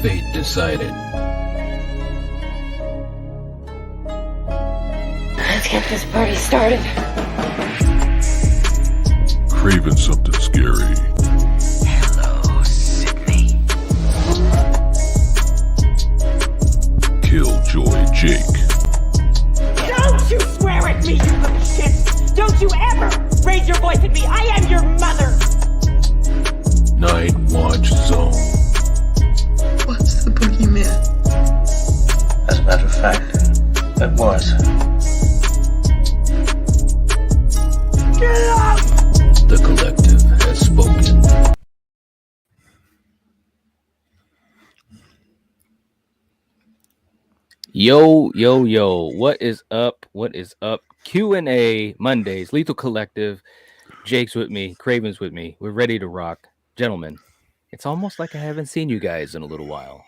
fate decided. Let's get this party started. Craven something scary. Hello, Sydney. KillJoy Jake. Don't you swear at me, you little shit! Don't you ever raise your voice at me! I am your mother! Nightwatch Zone. What's the boogeyman? As a matter of fact, it was. Get up! The collective has spoken. Yo, what is up? Q&A Mondays, Lethal Collective. Jake's with me, Craven's with me. We're ready to rock. Gentlemen, it's almost like I haven't seen you guys in a little while.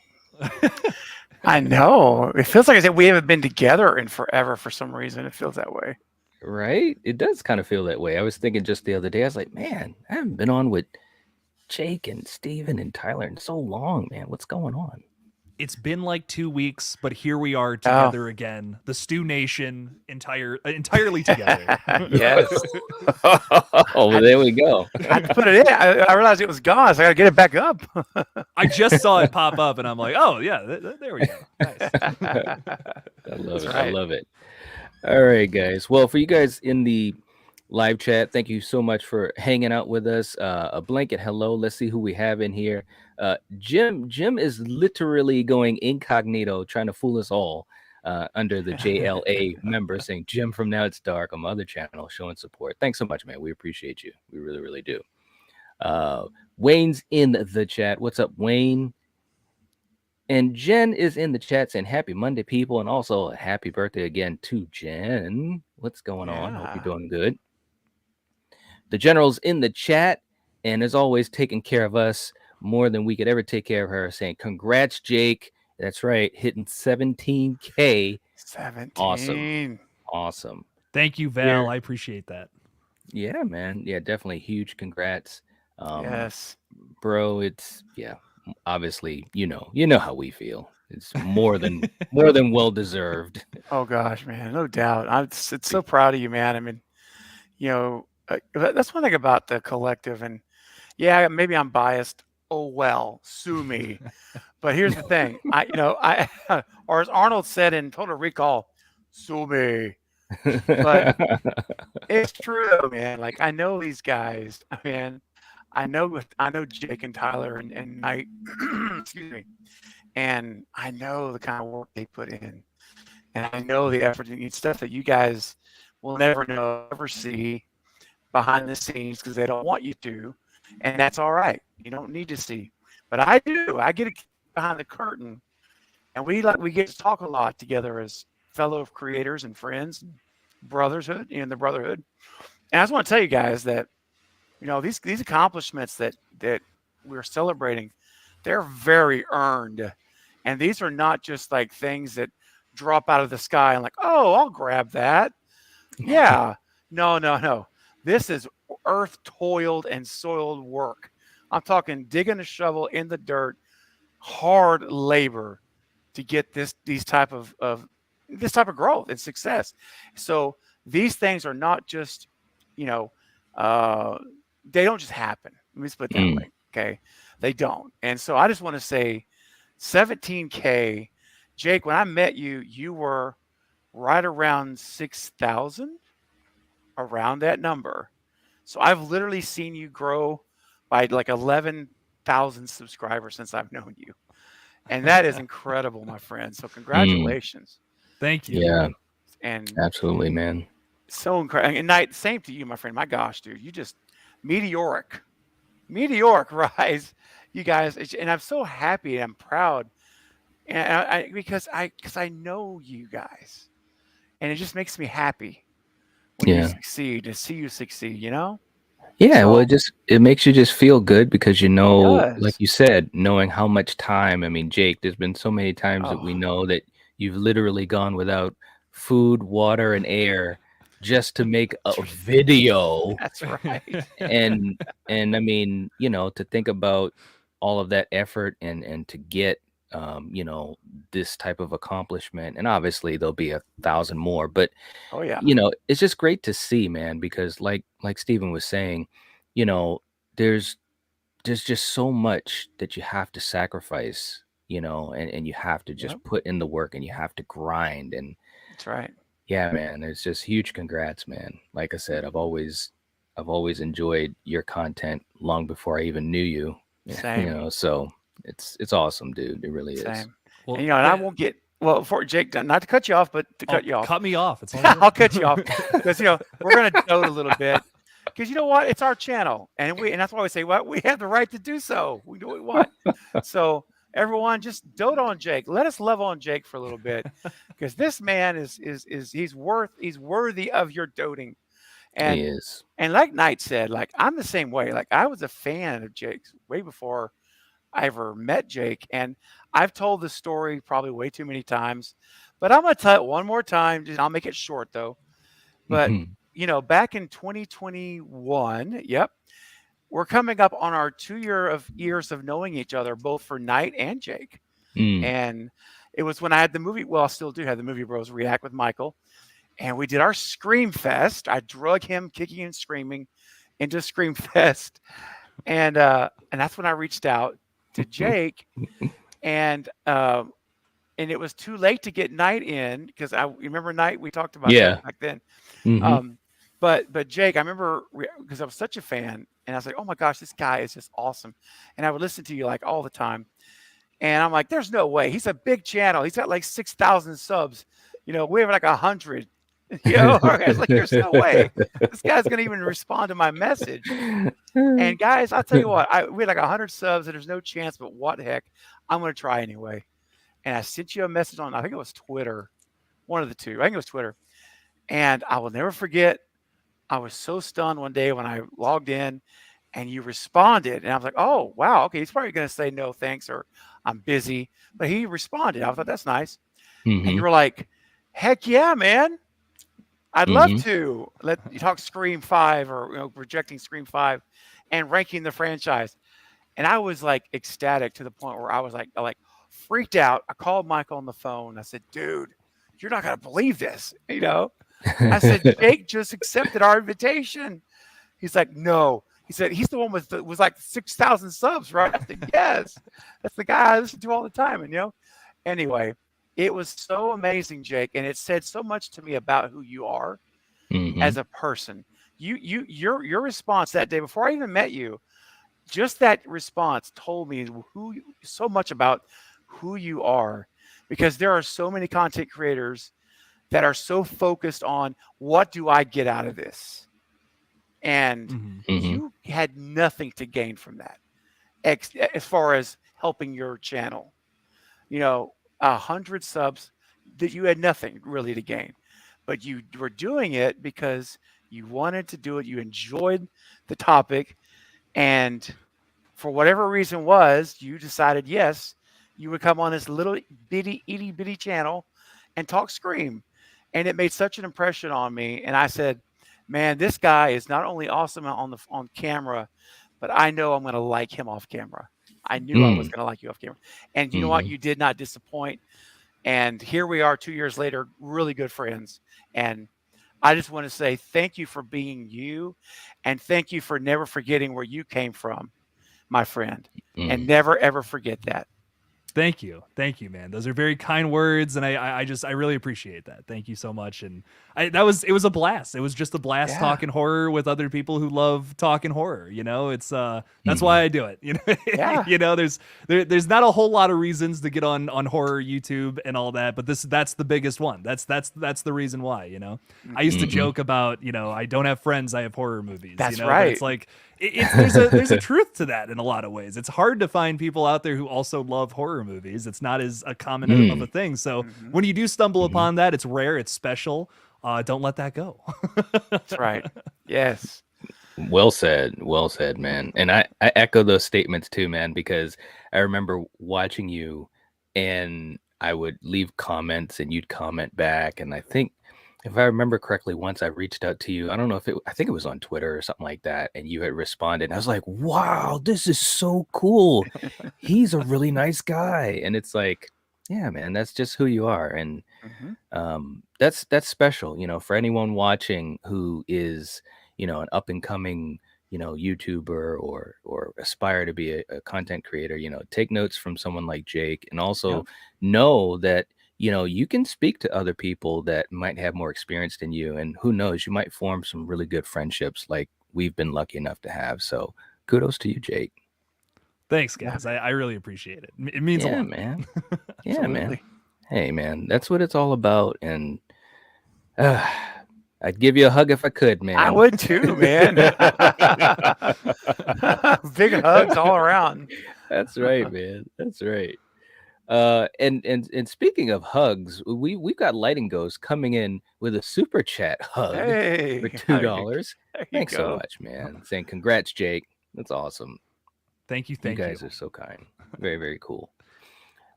I know. It feels like we haven't been together in forever for some reason. It feels that way. Right? It does kind of feel that way. I was thinking just the other day, I was like, man, I haven't been on with Jake and Steven and Tyler in so long, man. What's going on? It's been like 2 weeks, but here we are together again. The Stew Nation entirely together. Yes. Oh, there we go. I put it in. I realized it was gone, so I got to get it back up. I just saw it pop up, and I'm like, oh, yeah, there we go. Nice. I love it. Right. I love it. All right, guys. Well, for you guys in the live chat, thank you so much for hanging out with us. A blanket hello. Let's see who we have in here. Jim is literally going incognito, trying to fool us all under the JLA member, saying, Jim from Now It's Dark on my other channel, showing support. Thanks so much, man. We appreciate you. We really, really do. Wayne's in the chat. What's up, Wayne? And Jen is in the chat saying happy Monday, people, and also a happy birthday again to Jen. What's going on? Hope you're doing good. The General's in the chat, and as always, taking care of us more than we could ever take care of her, saying congrats, Jake. That's right, hitting 17K. 17. Awesome. Thank you, Val. I appreciate that. Yeah, man. Yeah, definitely huge congrats. Yes, bro. It's obviously, you know how we feel. It's more than well deserved. Oh gosh, man, no doubt. I'm so proud of you, man. I mean, that's one thing about the collective, and yeah, maybe I'm biased. Oh well, sue me. But here's the thing, I or as Arnold said in Total Recall, sue me. But it's true though, man. Like I know these guys, man. I know Jake and Tyler and Knight, excuse me, and I know the kind of work they put in, and I know the effort and stuff that you guys will never see behind the scenes because they don't want you to, and that's all right. You don't need to see, but I do. I get behind the curtain, and we get to talk a lot together as fellow creators and friends, and brotherhood in the brotherhood. And I just want to tell you guys that. These accomplishments that we're celebrating, they're very earned. And these are not just like things that drop out of the sky and like, oh, I'll grab that. Yeah. No. This is earth toiled and soiled work. I'm talking digging a shovel in the dirt, hard labor to get this type of growth and success. So these things are not just, they don't just happen. Let me just put it that way. Okay. They don't. And so I just want to say 17K. Jake, when I met you, you were right around 6,000, around that number. So I've literally seen you grow by like 11,000 subscribers since I've known you. And that is incredible, my friend. So congratulations. Thank you. Yeah. And absolutely, man. So incredible. And Knight, same to you, my friend. My gosh, dude, you just meteoric rise, you guys. And I'm so happy and I'm proud, and because I know you guys, and it just makes me happy when you succeed, to see you succeed. Yeah, well, it makes you just feel good because like you said, knowing how much time. I mean, Jake, there's been so many times that we know that you've literally gone without food, water, and air just to make a video. That's right. and I mean, to think about all of that effort and to get you know, this type of accomplishment, and obviously there'll be 1,000 more, but Oh yeah. you know, it's just great to see, man, because like Steven was saying, you know, there's just so much that you have to sacrifice, you know, and you have to just Yep. put in the work and you have to grind. And That's right. yeah, man, it's just huge congrats, man. Like I said, I've always enjoyed your content long before I even knew you. You Same. know, so it's awesome, dude. It really is. Same. Well, And, you know, and I won't get for Jake, not to cut you off, but to cut you off. Cut me off. It's all good. I'll cut you off because you know we're gonna dote a little bit because you know what? It's our channel, and that's why we say what we have the right to do so. We do what we want. So everyone, just dote on Jake. Let us love on Jake for a little bit because this man is he's worthy of your doting. And He is. and like Knight said, like I'm the same way. Like I was a fan of Jake's way before I ever met Jake, and I've told this story probably way too many times, but I'm gonna tell it one more time. I'll make it short though. But Mhm. you know, back in 2021, yep, we're coming up on our 2 years of knowing each other, both for Knight and Jake. Mm. And it was when I had the movie. Well, I still do have the Movie Bros React with Michael, and we did our Scream Fest. I drug him kicking and screaming into Scream Fest, and that's when I reached out to Jake, and it was too late to get Knight in because I remember Knight. We talked about Yeah. that back then. Mhm. But Jake, I remember because I was such a fan, and I was like, oh my gosh, this guy is just awesome, and I would listen to you like all the time, and I'm like, there's no way. He's a big channel. He's got like 6,000 subs. You know, we have like 100. You know, I was like, there's no way this guy's gonna even respond to my message. And guys, I'll tell you what, we had like 100 subs, and there's no chance. But what the heck, I'm gonna try anyway. And I sent you a message on, I think it was Twitter, one of the two. I think it was Twitter. And I will never forget. I was so stunned one day when I logged in, and you responded, and I was like, oh wow, okay, he's probably gonna say no thanks or I'm busy, but he responded. I thought that's nice. And you Mhm. were like, heck yeah, man. I'd love Mhm. to let you talk Scream 5 or projecting Scream 5 and ranking the franchise. And I was like ecstatic to the point where I was like freaked out. I called Michael on the phone. I said, dude, you're not gonna believe this. You know, I said, Jake just accepted our invitation. He's like, no. He said he's the one was like 6,000 subs, right? I said, yes, that's the guy I listen to all the time. And anyway. It was so amazing, Jake, and it said so much to me about who you are Mhm. as a person. Your response that day before I even met you, just that response told me so much about who you are, because there are so many content creators that are so focused on what do I get out of this, and Mhm. Mhm. you had nothing to gain from that, as far as helping your channel. 100 subs that you had nothing really to gain, but you were doing it because you wanted to do it. You enjoyed the topic, and for whatever reason you decided, yes, you would come on this little bitty itty bitty channel and talk Scream. And it made such an impression on me. And I said, man, this guy is not only awesome on camera, but I know I'm going to like him off camera. I knew I was going to like you off camera. And you know what? Mhm. You did not disappoint. And here we are 2 years later, really good friends. And I just want to say thank you for being you. And thank you for never forgetting where you came from, my friend. Mhm. And never, ever forget that. Thank you, man. Those are very kind words, and I really appreciate that. Thank you so much. And it was a blast. It was just a blast Yeah. talking horror with other people who love talking horror. It's that's Mhm. why I do it. Yeah. There's not a whole lot of reasons to get on horror YouTube and all that, but that's the biggest one. That's the reason why. I used to Mhm. joke about I don't have friends, I have horror movies. That's But right. it's like there's a truth to that in a lot of ways. It's hard to find people out there who also love horror movies. It's not as a common of a thing. So when you do stumble upon that, it's rare, it's special. Don't let that go. That's right. Yes. Well said, man. And I echo those statements too, man, because I remember watching you and I would leave comments and you'd comment back. And I think If I remember correctly, once I reached out to you. I don't know if I think it was on Twitter or something like that, and you had responded. And I was like, "Wow, this is so cool. He's a really nice guy." And it's like, yeah, man, that's just who you are, and that's special. For anyone watching who is, an up and coming, YouTuber or aspire to be a content creator. Take notes from someone like Jake, and also know that. You can speak to other people that might have more experience than you, and who knows, you might form some really good friendships like we've been lucky enough to have. So kudos to you, Jake. Thanks, guys. I really appreciate it. It means a lot, man. Yeah, man. Hey, man, that's what it's all about. And I'd give you a hug if I could, man. I would too, man. Big hugs all around. That's right, man. That's right. And speaking of hugs, we've got Lighting Ghost coming in with a super chat hug for $2. Thanks so much, man. Saying congrats, Jake. That's awesome. Thank you. You guys are so kind. Very, very cool.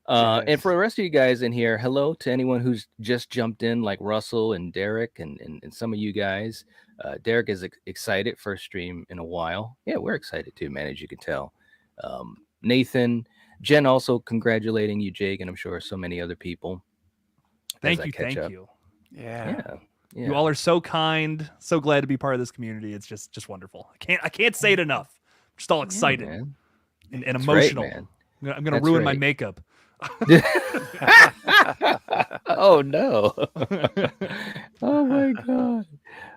And for the rest of you guys in here, hello to anyone who's just jumped in, like Russell and Derek and some of you guys. Derek is excited, first stream in a while. Yeah, we're excited too, man, as you can tell. Nathan, Jen also congratulating you, Jake, and I'm sure so many other people. Thank you. Yeah. You all are so kind. So glad to be part of this community. It's just wonderful. I can't say it enough. I'm just all excited and emotional. Right, man. I'm gonna ruin my makeup. Oh no. Oh my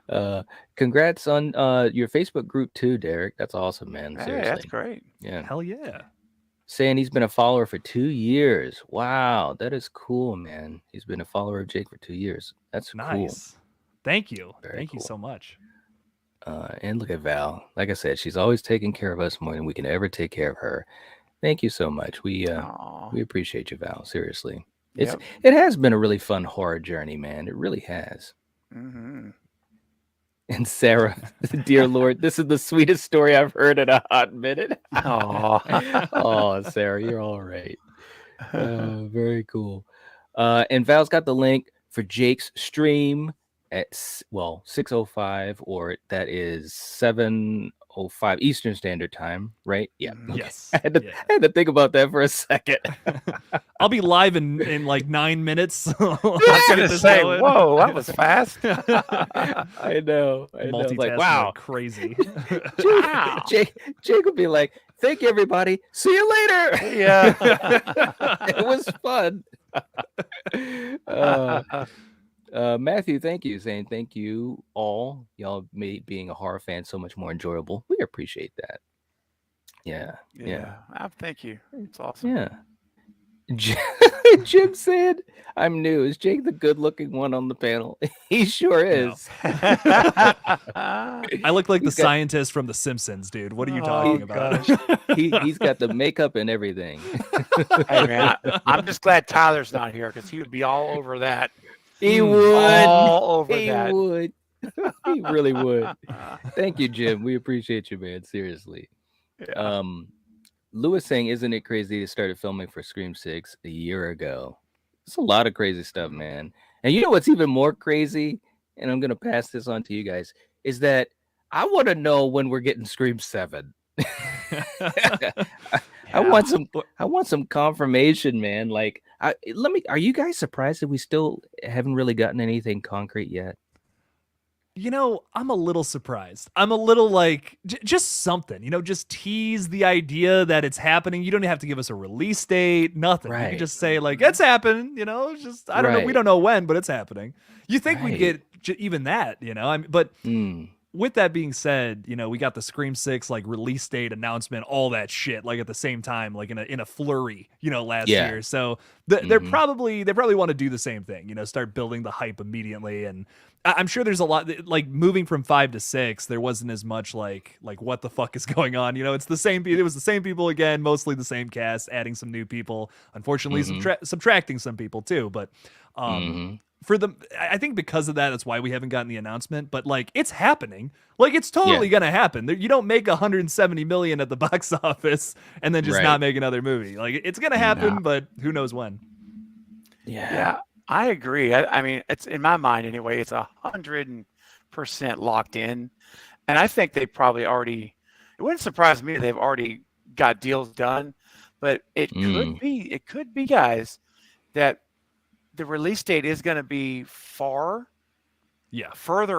god. Congrats on your Facebook group too, Derek. That's awesome, man. Seriously. Hey, that's great. Yeah. Hell yeah. Saying he's been a follower for 2 years. Wow, that is cool, man. He's been a follower of Jake for 2 years. That's nice. Cool. Thank you. Very Thank cool. you so much. And look at Val. Like I said, she's always taking care of us more than we can ever take care of her. Thank you so much. We appreciate you, Val. Seriously. It has been a really fun horror journey, man. It really has. Mm-hmm. And Sarah, dear Lord, this is the sweetest story I've heard in a hot minute. Oh, Sarah, you're all right. Very cool. And Val's got the link for Jake's stream at 6:05, or that is 7:05 Eastern Standard Time, right? Yeah. Okay. Yes. I had to think about that for a second. I'll be live in like 9 minutes. I was gonna say, whoa, that was fast. I know. Multitasking Like, wow, like crazy. Jake would be like, "Thank you, everybody. See you later." Yeah. It was fun. Matthew, thank you. Saying thank you all. Y'all made being a horror fan so much more enjoyable. We appreciate that. Yeah. Thank you. It's awesome. Yeah. Jim said, "I'm new. Is Jake the good-looking one on the panel?" He sure is. I look like the scientist from The Simpsons, dude. What are you talking about? He's got the makeup and everything. Hey man, I'm just glad Tyler's not here because he would be all over that. He would. All over he that. would. He really would. Thank you, Jim. We appreciate you, man. Seriously. Yeah. Lewis saying, "Isn't it crazy to started filming for Scream 6 a year ago?" It's a lot of crazy stuff, man. And you know what's even more crazy? And I'm gonna pass this on to you guys, is that I want to know when we're getting Scream 7. I want some confirmation, man. Like, are you guys surprised that we still haven't really gotten anything concrete yet? You know, I'm a little surprised. I'm a little like, just something, just tease the idea that it's happening. You don't have to give us a release date, nothing. Right. You can just say like, it's happening, just, I don't know. We don't know when, but it's happening. You think we'd get even that, but with that being said, we got the Scream 6 like release date announcement, all that shit, like at the same time, like in a flurry, last year. So they probably want to do the same thing, start building the hype immediately. And I'm sure there's a lot, like moving from 5 to 6, there wasn't as much like what the fuck is going on? It was the same people again, mostly the same cast, adding some new people, unfortunately subtracting some people too. But I think because of that, that's why we haven't gotten the announcement. But like, it's happening. Like, it's totally gonna happen. You don't make 170 million at the box office and then just not make another movie. Like, it's gonna happen, but who knows when? Yeah. I agree. I mean, it's in my mind anyway. It's 100% locked in, and I think they probably already. It wouldn't surprise me if they've already got deals done, but it could be. It could be, guys, that the release date is going to be further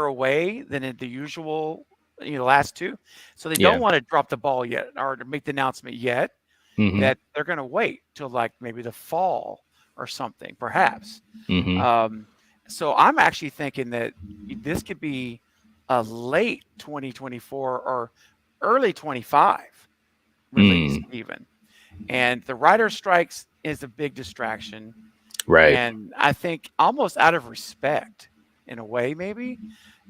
away than in the usual, last two. So they don't want to drop the ball yet or to make the announcement yet. That they're going to wait till like maybe the fall or something, perhaps. So I'm actually thinking that this could be a late 2024 or early 25 release even. And the writer strikes is a big distraction. Right. And I think almost out of respect in a way, maybe,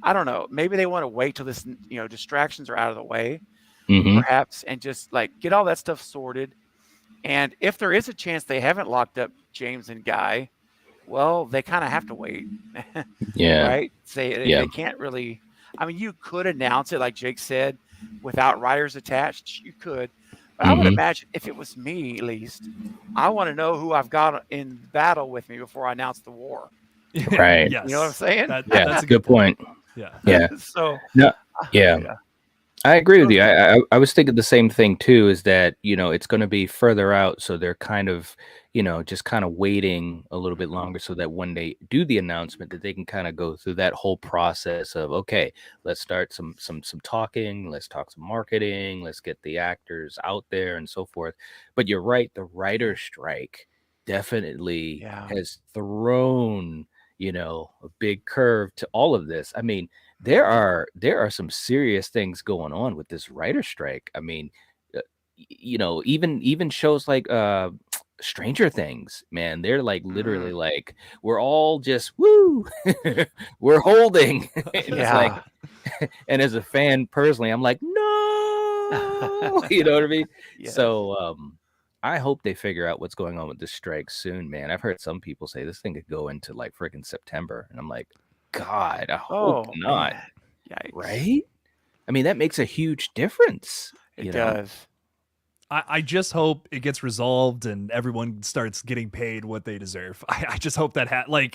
I don't know, maybe they want to wait till this, distractions are out of the way, perhaps, and just like get all that stuff sorted. And if there is a chance they haven't locked up James and Guy, well, they kind of have to wait. Right? They can't really, I mean, you could announce it, like Jake said, without writers attached. You could. But I would imagine if it was me, at least, I want to know who I've got in battle with me before I announce the war. Right. Yes. You know what I'm saying? That's a good point. Yeah. So, no, yeah. I agree with you. I was thinking the same thing too, is that, it's going to be further out. So they're kind of, just kind of waiting a little bit longer so that when they do the announcement that they can kind of go through that whole process of, okay, let's start some talking, let's talk some marketing, let's get the actors out there and so forth. But you're right. The writer's strike definitely has thrown, a big curve to all of this. I mean, there are some serious things going on with this writer strike. I mean, even shows like Stranger Things, man, they're like literally like, we're all just woo, we're holding. It's like, and as a fan personally, I'm like, no, you know what I mean? So I hope they figure out what's going on with this strike soon, man. I've heard some people say this thing could go into like freaking September, and I'm like, God, I hope not. Right? I mean, that makes a huge difference. It does. I just hope it gets resolved and everyone starts getting paid what they deserve. I just hope that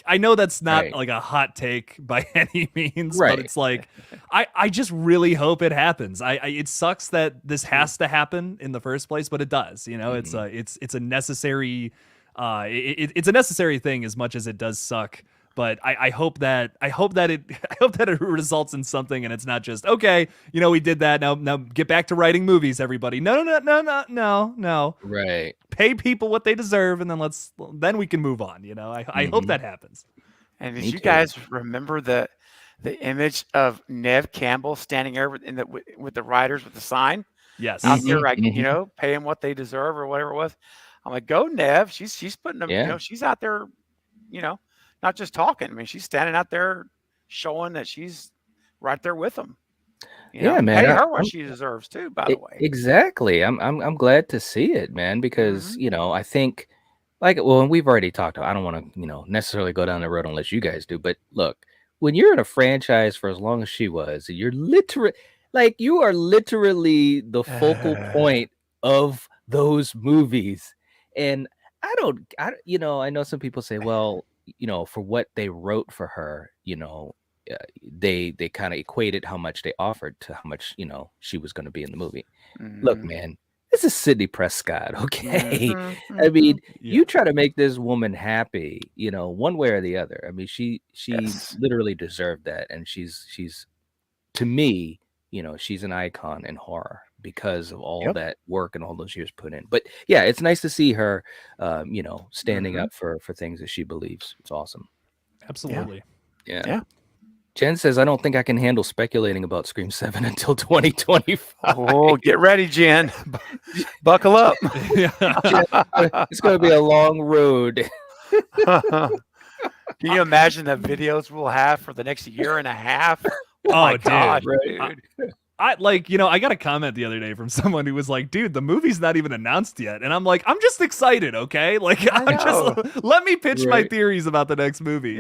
I know that's not like a hot take by any means, but it's like I just really hope it happens. It sucks that this has to happen in the first place, but it does. It's a necessary it's a necessary thing as much as it does suck. But I hope that it results in something, and it's not just okay. We did that. Now get back to writing movies, everybody. No. Right. Pay people what they deserve, and then we can move on. I hope that happens. And did you guys remember the image of Nev Campbell standing there with the writers with the sign? Yes. Out there, like pay them what they deserve or whatever it was. I'm like, go Nev. She's putting them. She's out there. Not just talking. I mean, she's standing out there showing that she's right there with them. Man. Pay her what she deserves too, by the way. Exactly. I'm glad to see it, man, because I think and we've already talked. I don't want to, necessarily go down the road unless you guys do. But look, when you're in a franchise for as long as she was, you are literally the focal point of those movies. And I know some people say, well, for what they wrote for her, they kind of equated how much they offered to how much, she was going to be in the movie. Look, man, this is Sidney Prescott. Okay. I mean, you try to make this woman happy, one way or the other. I mean, she literally deserved that. And she's to me, she's an icon in horror because of all that work and all those years put in. But yeah, it's nice to see her, standing up for things that she believes. It's awesome. Absolutely. Yeah. Jen says, I don't think I can handle speculating about Scream 7 until 2025. Oh, get ready, Jen. Buckle up. It's going to be a long road. Can you imagine the videos we'll have for the next year and a half? Oh my God, dude. I got a comment the other day from someone who was like, dude, the movie's not even announced yet. And I'm like, I'm just excited. Okay. Let me pitch my theories about the next movie.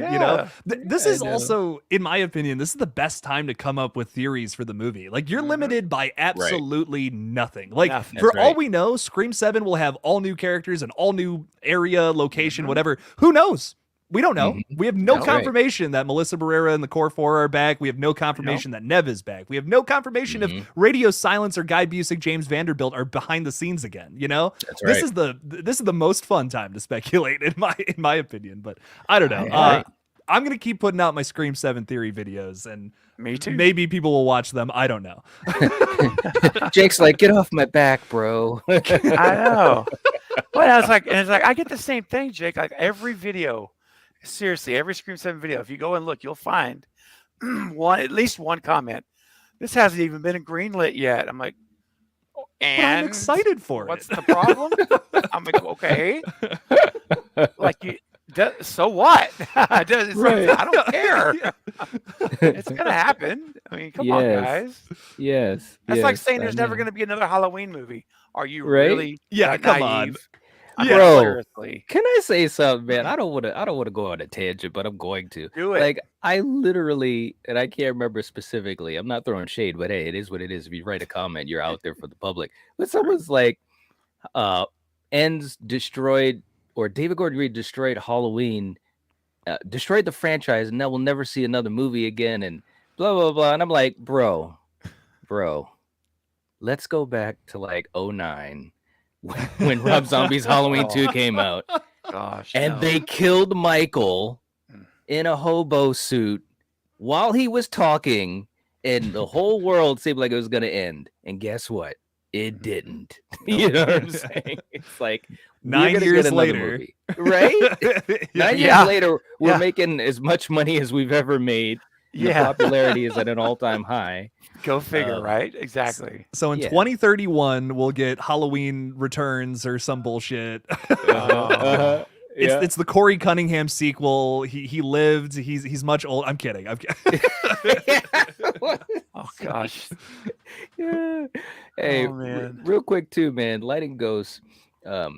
This is also, in my opinion, this is the best time to come up with theories for the movie. Like you're limited by absolutely nothing. Like for all we know, Scream 7 will have all new characters and all new area, location, whatever. Who knows? We don't know. Mhm. We have no That's right. confirmation that Melissa Barrera and the Core 4 are back. We have no confirmation that Nev is back. We have no confirmation Mhm. if Radio Silence or Guy Busick, James Vanderbilt are behind the scenes again. You know, That's this right. is the most fun time to speculate in my opinion. But I don't know. Right. I'm gonna keep putting out my Scream 7 theory videos, and Me too. maybe people will watch them. I don't know. Jake's like, get off my back, bro. I know. But I was like, and it's like I get the same thing, Jake. Like every video, seriously, every Scream 7 video, if you go and look, you'll find at least one comment. This hasn't even been greenlit yet. I'm like, But I'm and excited for what's it. the problem? I'm like, okay. Like so what? I don't care. It's gonna happen. I mean, come on, Yes. guys. Yes. That's like yes, saying I there's never know. going to be another Halloween movie. Are you Right? really Yeah, that come on. naive? I mean, Bro. seriously. Can I say something, man? I don't want to go on a tangent, but I'm going to. Do it. Like, I literally, and I can't remember specifically. I'm not throwing shade, but hey, it is what it is. If you write a comment, you're out there for the public. But someone's like, ends destroyed, or David Gordon Green destroyed Halloween, destroyed the franchise, and now we'll never see another movie again, and blah blah blah. And I'm like, bro, let's go back to like 2009 when Rob Zombie's Halloween 2 came out, Gosh, and no. they killed Michael in a hobo suit while he was talking, and the whole world seemed like it was gonna end. And guess what? It didn't. You know what I'm saying? It's like 9 we're gonna years get another later. movie, right? 9 Yeah. years later, we're Yeah. making as much money as we've ever made. The Yeah. popularity is at an all-time high. Go figure, Um, right? Exactly. So in Yeah. 2031, we'll get Halloween Returns or some bullshit. Yeah. It's the Corey Cunningham sequel. He lived. He's much old. I'm kidding. Oh gosh. Yeah. Hey, Oh, man. real quick too, man. Lighting Ghost,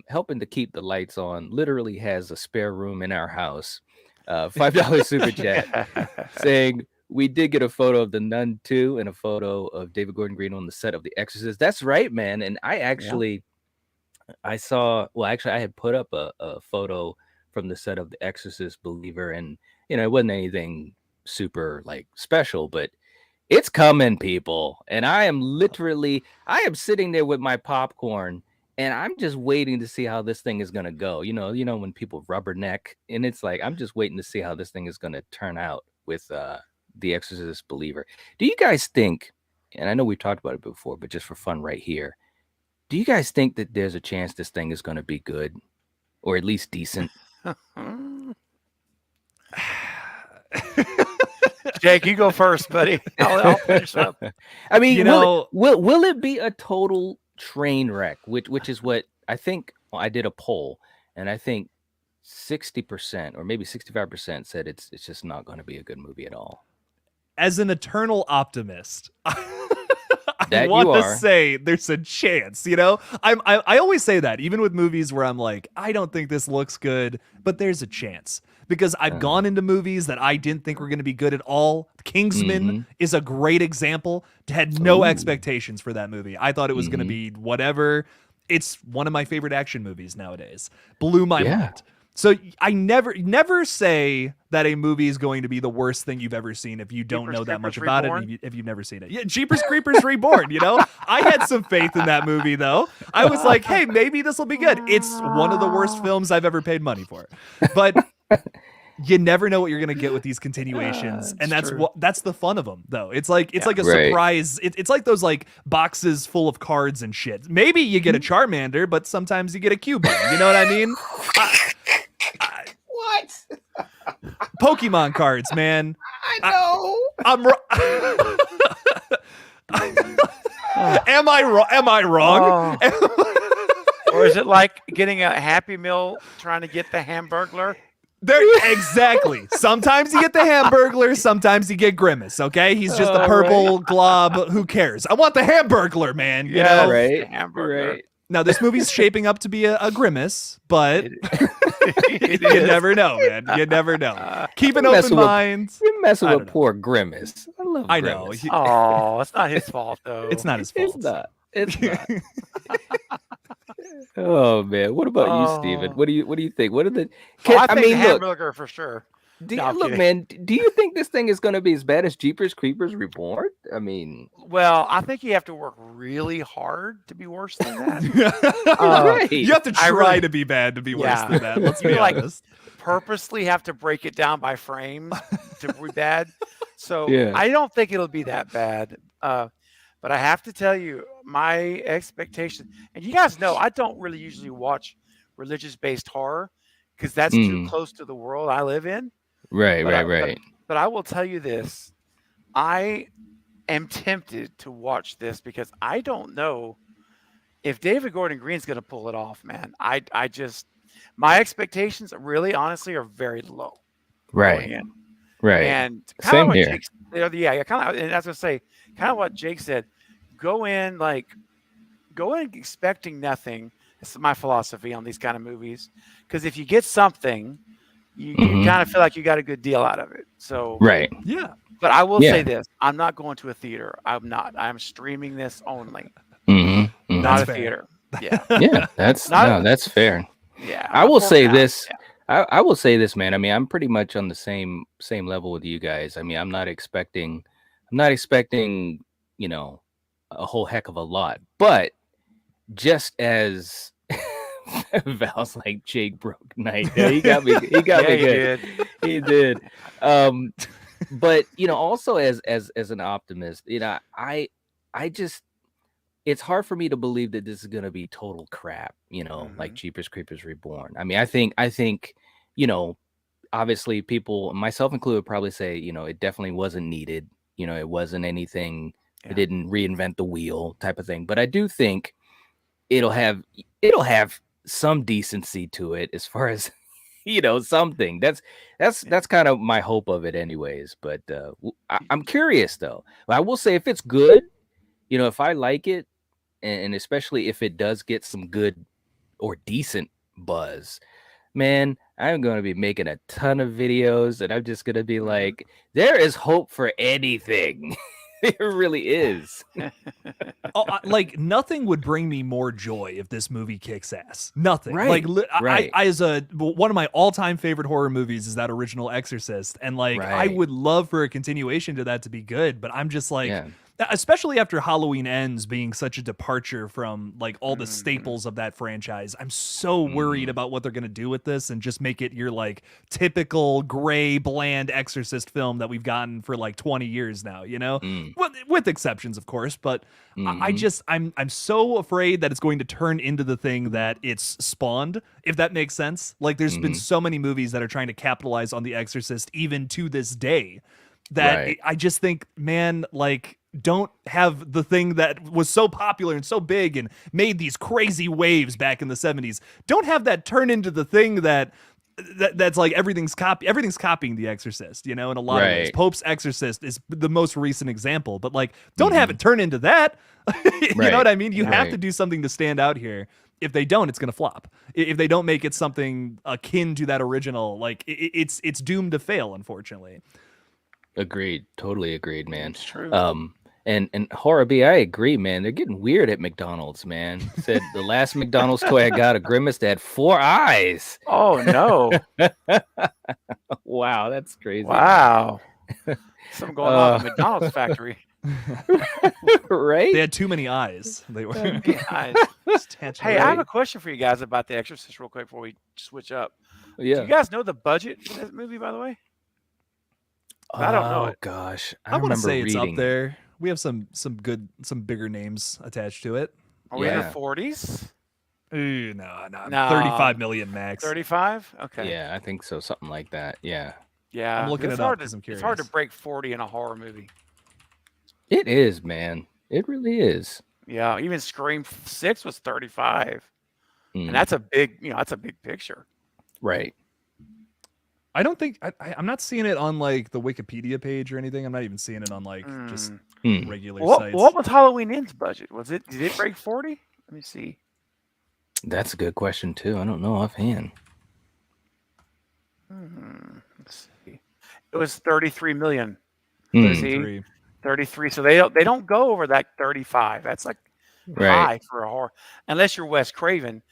helping to keep the lights on, literally has a spare room in our house. $5 super chat saying we did get a photo of the Nun 2 and a photo of David Gordon Green on the set of The Exorcist. That's right, man. And I actually, I had put up a photo from the set of The Exorcist Believer, and it wasn't anything super like special, but it's coming, people. And I am sitting there with my popcorn, and I'm just waiting to see how this thing is gonna go. You know when people rubberneck, and it's like I'm just waiting to see how this thing is gonna turn out with The Exorcist Believer. Do you guys think? And I know we've talked about it before, but just for fun, right here, do you guys think that there's a chance this thing is gonna be good, or at least decent? Jake, you go first, buddy. I'll finish up. I mean, You will it be a total train wreck? Which is what I think. Well, I did a poll, and I think 60% or maybe 65% said it's just not going to be a good movie at all. As an eternal optimist, I That want you to are. say there's a chance. I always say that, even with movies where I'm like, I don't think this looks good, but there's a chance. Because I've gone into movies that I didn't think were going to be good at all. Kingsman is a great example. Had no expectations for that movie. I thought it was going to be whatever. It's one of my favorite action movies nowadays. Blew my mind. So I never say that a movie is going to be the worst thing you've ever seen if you don't Jeepers know that much Creepers about it, Reborn? and if you've never seen it. Yeah, Jeepers Creepers Reborn, I had some faith in that movie, though. I was like, hey, maybe this will be good. It's one of the worst films I've ever paid money for. But you never know what you're going to get with these continuations. And that's the fun of them, though. It's like a surprise. It's like those like boxes full of cards and shit. Maybe you get a Charmander, but sometimes you get a Cubone. You know what I mean? What? Pokemon cards, man. I know. Am I wrong? Or is it like getting a Happy Meal trying to get the Hamburglar? Exactly. Sometimes you get the Hamburglar, sometimes you get Grimace, okay? He's just a purple glob. Who cares? I want the Hamburglar, man. You know? Right. Hamburger. Right. Now, this movie's shaping up to be a Grimace, but It you is. never know, man. You never know. Keep an Messing open with- mind. You're messing I with don't know. poor Grimace. I love I know. Grimace. Oh, it's not his fault though. It's not his fault. It's not. It's not. Oh man, what about you, Steven? Oh, What do you think? What are the? I I think mean, look, hamburger for sure. do No, you, I'm look, kidding. man. Do you think this thing is going to be as bad as Jeepers Creepers Reborn? I mean, Well, I think you have to work really hard to be worse than that. right? You have to I try really- to be bad to be worse Yeah. than that. Let's You be like- honest. Purposely have to break it down by frames to be bad. So Yeah. I don't think it'll be that bad. But I have to tell you, my expectation, and you guys know, I don't really usually watch religious-based horror because that's too close to the world I live in. Right, But right. But I will tell you this: I am tempted to watch this because I don't know if David Gordon Green's going to pull it off, man. I just my expectations really honestly are very low. Right, going in. right. And kind Same of what here. Jake, yeah, kind of, and that's what I say, kind of what Jake said. Go in expecting nothing. It's my philosophy on these kind of movies, because if you get something, you kind of feel like you got a good deal out of it. So Right. Yeah. But I will Yeah. say this: I'm not going to a theater. I'm not. I'm streaming this only, Mm-hmm. not That's a fair. theater. Yeah, Yeah, that's Not- that's fair. yeah. I will say Yeah, this. yeah. I will say this, man. I mean, I'm pretty much on the same level with you guys. I mean, I'm not expecting, you know, a whole heck of a lot. But just as Val's like Jake broke night, yeah, he got me. He got Yeah, me you good. did. He did. But also as an optimist, I just, it's hard for me to believe that this is gonna be total crap, like Jeepers Creepers Reborn. I mean, I think, obviously people, myself included, probably say, it definitely wasn't needed. It wasn't anything, it didn't reinvent the wheel type of thing. But I do think it'll have some decency to it as far as something. That's kind of my hope of it anyways. But I'm curious though. I will say, if it's good, if I like it, and especially if it does get some good or decent buzz, man, I'm going to be making a ton of videos, and I'm just going to be like, there is hope for anything. There really is. Like nothing would bring me more joy if this movie kicks ass. Nothing. Right, right. I as one of my all-time favorite horror movies is that original Exorcist, and I Right. would love for a continuation to that to be good, but I'm just like, Yeah. especially after Halloween Ends being such a departure from like all the staples of that franchise, I'm so worried about what they're gonna do with this and just make it your like typical gray, bland Exorcist film that we've gotten for like 20 years now, with exceptions, of course. But I'm so afraid that it's going to turn into the thing that it's spawned, if that makes sense. Like there's been so many movies that are trying to capitalize on The Exorcist even to this day, that Right. I just think, man, like, don't have the thing that was so popular and so big and made these crazy waves back in the 70s. Don't have that turn into the thing that's like everything's copying The Exorcist, in a lot of ways. Right. Pope's Exorcist is the most recent example, but like, don't have it turn into that. You Right. know what I mean? You have Right. to do something to stand out here. If they don't, it's gonna flop. If they don't make it something akin to that original, like it's doomed to fail, unfortunately. Agreed. Totally agreed, man. It's true. And Horror B, I agree, man. They're getting weird at McDonald's, man. Said the last McDonald's toy I got, a Grimace that had 4 eyes. Oh no! Wow, that's crazy. Wow. Something going on at the McDonald's factory. Right? They had too many eyes. They were. Guys. Attached Hey, to I it. have a question for you guys about The Exorcist real quick before we switch up. Do Yeah. you guys know the budget for this movie, by the way? I don't know Oh it. gosh, I want to remember say it's up reading. there. We have some bigger names attached to it. Are we in the Yeah. 40s? Ooh, no, No. 35 million max. 35? Okay. Yeah, I think so. Something like that. Yeah. Yeah. I'm looking it's it up hard 'cause I'm It's hard to curious. break 40 in a horror movie. It is, man. It really is. Yeah. Even Scream 6 was 35. Mm, And that's a big, that's a big picture. right. I don't think I'm not seeing it on like the Wikipedia page or anything. I'm not even seeing it on like just Hmm. regular What sites. was Halloween Ends budget? Did it break 40? Let me see. That's a good question too. I don't know offhand. Let's see. It was 33 million. Hmm. See? 33. 33. So they don't go over that 35. That's like Right. high for a horror, unless you're Wes Craven.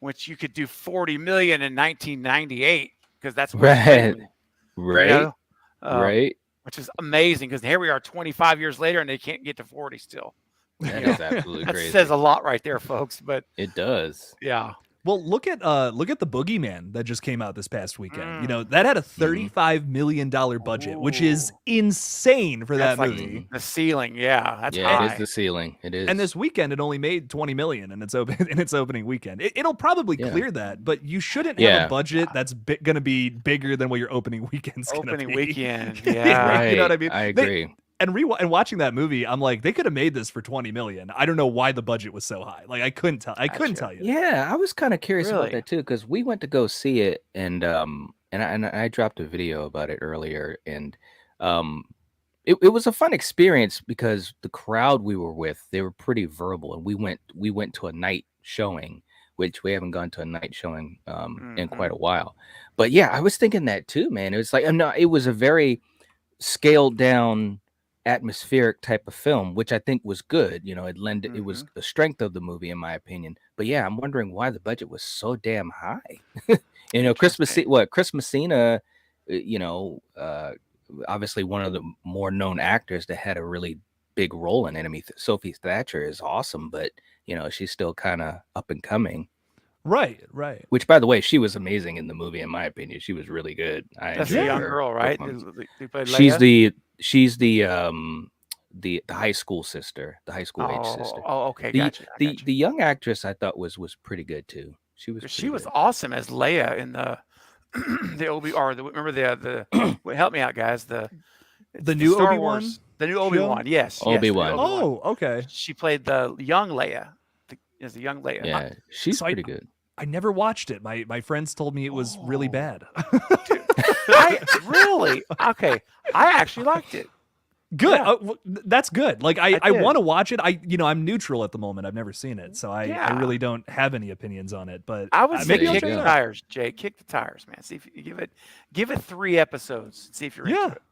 which you could do 40 million in 1998 because that's what Right. you Right. know, Right. which is amazing because here we are 25 years later and they can't get to 40 still. That You know, is absolutely that crazy. says a lot right there, folks. But It does. yeah, Well, look at the Boogeyman that just came out this past weekend. You know, that had a $35 million budget, which is insane for that's that like movie. the ceiling. Yeah, that's Yeah, high. it is the ceiling. It is. And this weekend, it only made 20 million in its opening weekend. It'll probably Yeah. clear that, but you shouldn't have Yeah. a budget that's going to be bigger than what your opening weekend's going to be. Opening weekend. Right, Yeah. you know what I mean? I agree. And watching that movie, I'm like, they could have made this for 20 million. I don't know why the budget was so high. Like I couldn't tell you. Yeah, I was kind of curious about Really? that too because we went to go see it, and I dropped a video about it earlier, and it was a fun experience because the crowd we were with, they were pretty verbal, and we went to a night showing, which we haven't gone to a night showing in quite a while. But yeah, I was thinking that too, man. It was like no, it was a very scaled down atmospheric type of film, which I think was good. You know, it was the strength of the movie in my opinion. But yeah, I'm wondering why the budget was so damn high. You know, Chris Messina, you know, obviously one of the more known actors that had a really big role in it. I mean, Sophie Thatcher is awesome, but you know, she's still kind of up and coming. Right. Which, by the way, she was amazing in the movie. In my opinion, she was really good. That's the enjoyed young her girl, right? performance. Who played She's Leia? the high school sister, the high school age sister. Oh, okay, The gotcha. the young actress I thought was pretty good too. She was She pretty was good. awesome as Leia in the the Obi or the remember the wait, help me out, guys. It's The new Star Obi-Wan Wars, the new Obi-Wan. Yes, the Obi-Wan. Obi-Wan. Oh, okay. She played the young Leia. As the young Leia. Yeah, she's So pretty good. I never watched it. My friends told me it was really bad. Really? Okay. I actually liked it. Good. Yeah. That's good. Like I did. want to watch it. I'm neutral at the moment. I've never seen it, so I Yeah. really don't have any opinions on it. But I would say maybe I'll kick check the it out. tires, Jake. Kick the tires, man. See if you give it 3 episodes. And see if you're into Yeah. it.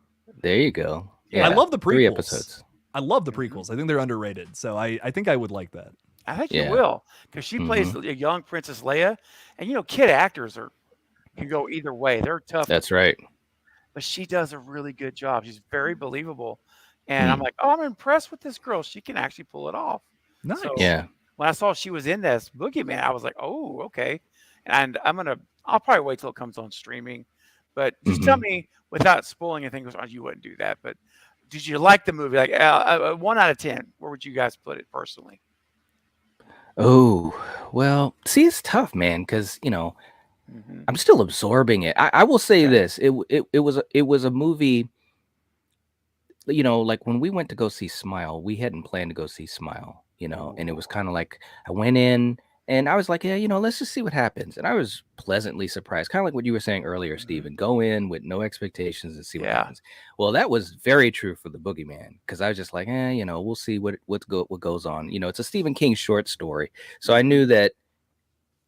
There you go. I love the prequels. 3 episodes. I love the prequels. I think they're underrated. So I think I would like that. I think Yeah. you will, because she plays a young Princess Leia, and you know, kid actors can go either way. They're tough, That's right. but she does a really good job. She's very believable, and I'm like, oh, I'm impressed with this girl. She can actually pull it off. Nice. So, Yeah. when I saw she was in this Boogeyman, I was like, oh, okay. And I'll probably wait till it comes on streaming, but just tell me without spoiling anything. Because you wouldn't do that, but did you like the movie? Like 1 out of 10, where would you guys put it personally? Oh, well, see, it's tough, man, because you know, I'm still absorbing it. I will say this: it was a movie. You know, like when we went to go see Smile, we hadn't planned to go see Smile. You know, and it was kind of like I went in and I was like, yeah, you know, let's just see what happens. And I was pleasantly surprised, kind of like what you were saying earlier, Stephen. Go in with no expectations and see what happens. Well, that was very true for the Boogeyman, because I was just like, you know, we'll see what goes on. You know, it's a Stephen King short story, so I knew that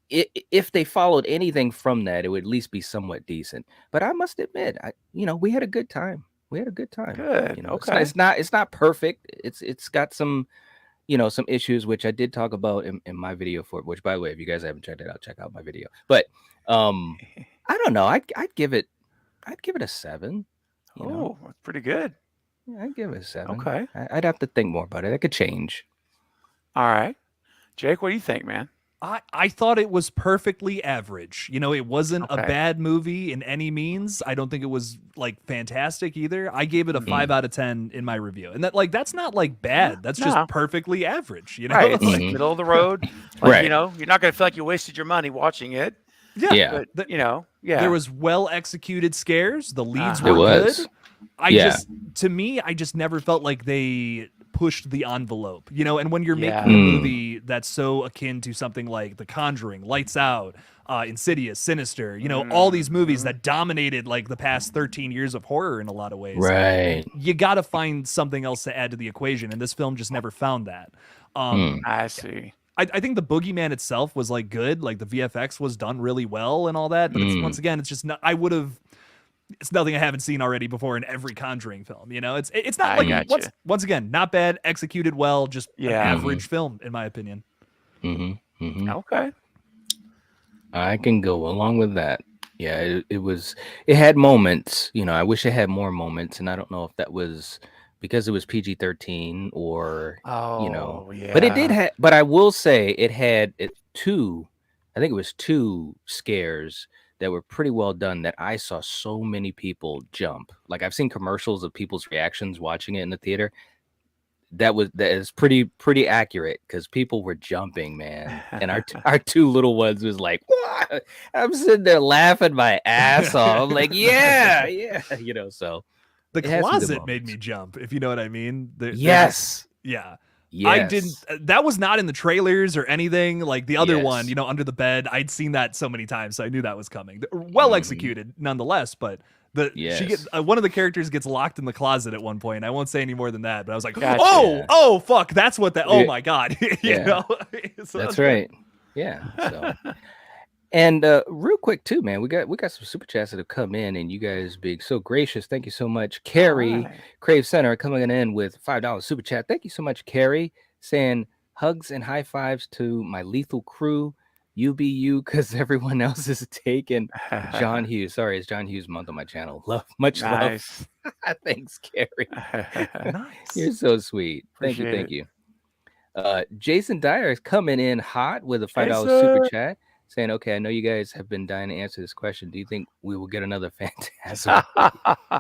if they followed anything from that, it would at least be somewhat decent. But I must admit, you know, we had a good time. Good. You know, Okay. it's not perfect. It's got some, you know, some issues, which I did talk about in my video for it, which, by the way, if you guys haven't checked it out, check out my video. But I don't know. I'd give it a 7. You know? That's pretty good. Yeah, I'd give it a 7. Okay. I'd have to think more about it. That could change. All right. Jake, what do you think, man? I thought it was perfectly average. You know, it wasn't a Okay. bad movie in any means. I don't think it was like fantastic either. I gave it a 5 out of 10 in my review. And that's not like bad. That's No. just perfectly average, you know? Right. It's Like, like middle of the road. Like, Right. you know, you're not going to feel like you wasted your money watching it. Yeah. But, you know, yeah. There was well executed scares. The leads Uh-huh. were It was. good. To me, I just never felt like they pushed the envelope, you know. And when you're making a Mm. movie that's so akin to something like The Conjuring, Lights Out, Insidious, Sinister, you know, all these movies that dominated like the past 13 years of horror in a lot of ways, Right. you got to find something else to add to the equation, and this film just never found that. I see. I think the Boogeyman itself was like good, like the VFX was done really well and all that, but it's, once again, it's just not. It's nothing I haven't seen already before in every Conjuring film. You know, it's not I like gotcha. once again, not bad, executed well, just an Yeah. average film in my opinion. Mm-hmm. Mm-hmm. Okay. I can go along with that. Yeah, it had moments, I wish it had more moments, and I don't know if that was because it was PG-13 or, Oh but it did yeah. but I will say it had two, I think it was two scares that were pretty well done that I saw so many people jump. Like I've seen commercials of people's reactions watching it in the theater. That is pretty accurate because people were jumping, man, and our two little ones was like, what? I'm sitting there laughing my ass off. I'm like, yeah, so The it had some good closet made moments. me jump, if you know what I mean. Yes, Yeah. I didn't. yes. That was not in the trailers or anything. Like the other one, Yes. under the bed. I'd seen that so many times, so I knew that was coming. Well Mhm. executed, nonetheless. But Yes. one of the characters gets locked in the closet at one point. I won't say any more than that. But I was like, Gotcha. oh, fuck, that's what that. Oh Yeah. my god, Yeah. So That's good. right. Yeah. So, and real quick too, man, we got some super chats that have come in, and you guys being so gracious. Thank you so much, Carrie. Alright. Crave Center coming in with $5 super chat. Thank you so much, Carrie. Saying hugs and high fives to my lethal crew. You be you, because everyone else is taken. John Hughes. Sorry, it's John Hughes month on my channel. Much Nice. love. Thanks, Carrie. Nice. You're so sweet. Appreciate Thank you. Jason Dyer is coming in hot with a $5 Jason. super chat, saying, "Okay, I know you guys have been dying to answer this question. Do you think we will get another Phantasm?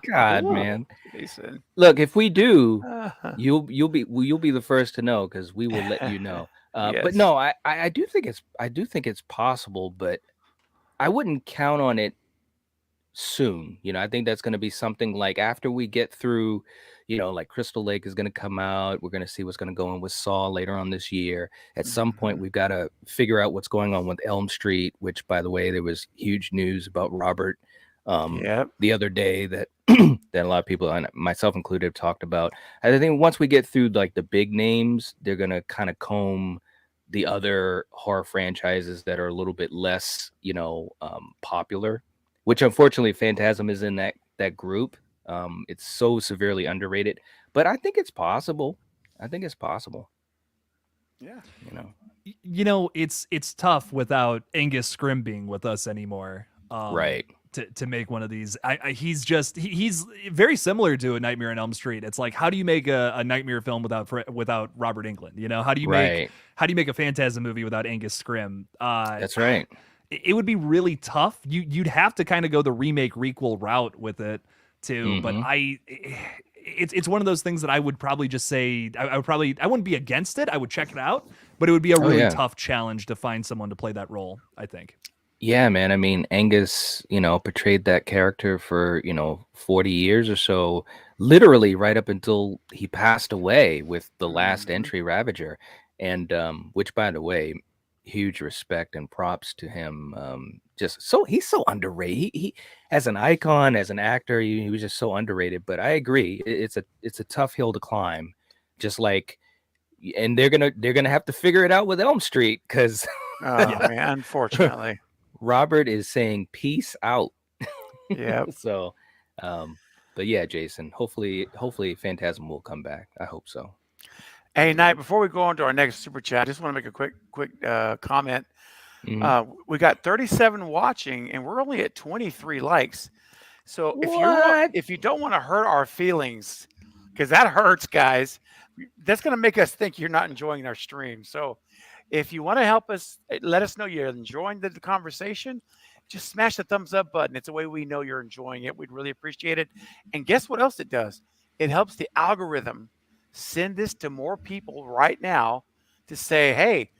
God, man. Jason. Look, if we do, you'll be the first to know because we will let you know. But Yes. no, I do think it's possible, but I wouldn't count on it soon. I think that's going to be something like after we get through, like Crystal Lake is going to come out. We're going to see what's going to go on with Saw later on this year. At some point, Mhm. we've got to figure out what's going on with Elm Street, which, by the way, there was huge news about Robert Yep. the other day that that a lot of people, and myself included, have talked about. I think once we get through like the big names, they're going to kind of comb the other horror franchises that are a little bit less, popular, which unfortunately Phantasm is in that group. It's so severely underrated, but I think it's possible. Yeah. It's tough without Angus Scrim being with us anymore. Right. To make one of these, he's very similar to A Nightmare on Elm Street. It's like, how do you make a Nightmare film without Robert Englund? How do you make a Phantasm movie without Angus Scrim? That's right. It would be really tough. You'd have to kind of go the remake requel route with it too. But it's one of those things that I would probably just say I wouldn't be against it. I would check it out, but it would be a really tough challenge to find someone to play that role, I think. Yeah, man. I mean, Angus, portrayed that character for, 40 years or so, literally right up until he passed away with the last entry, Ravager. And which, by the way, huge respect and props to him. He's so underrated. He as an icon, as an actor, he was just so underrated. But I agree, it's a tough hill to climb. Just like, and they're gonna have to figure it out with Elm Street because man, unfortunately. Robert is saying peace out. Yep. So, but yeah, Jason, hopefully Phantasm will come back. I hope so. Hey, Knight, before we go on to our next super chat, I just want to make a quick comment. We got 37 watching, and we're only at 23 likes. So if you don't want to hurt our feelings, because that hurts, guys, that's going to make us think you're not enjoying our stream. So if you want to help us, let us know you're enjoying the conversation, just smash the thumbs up button. It's a way we know you're enjoying it. We'd really appreciate it. And guess what else it does? It helps the algorithm send this to more people right now to say, hey,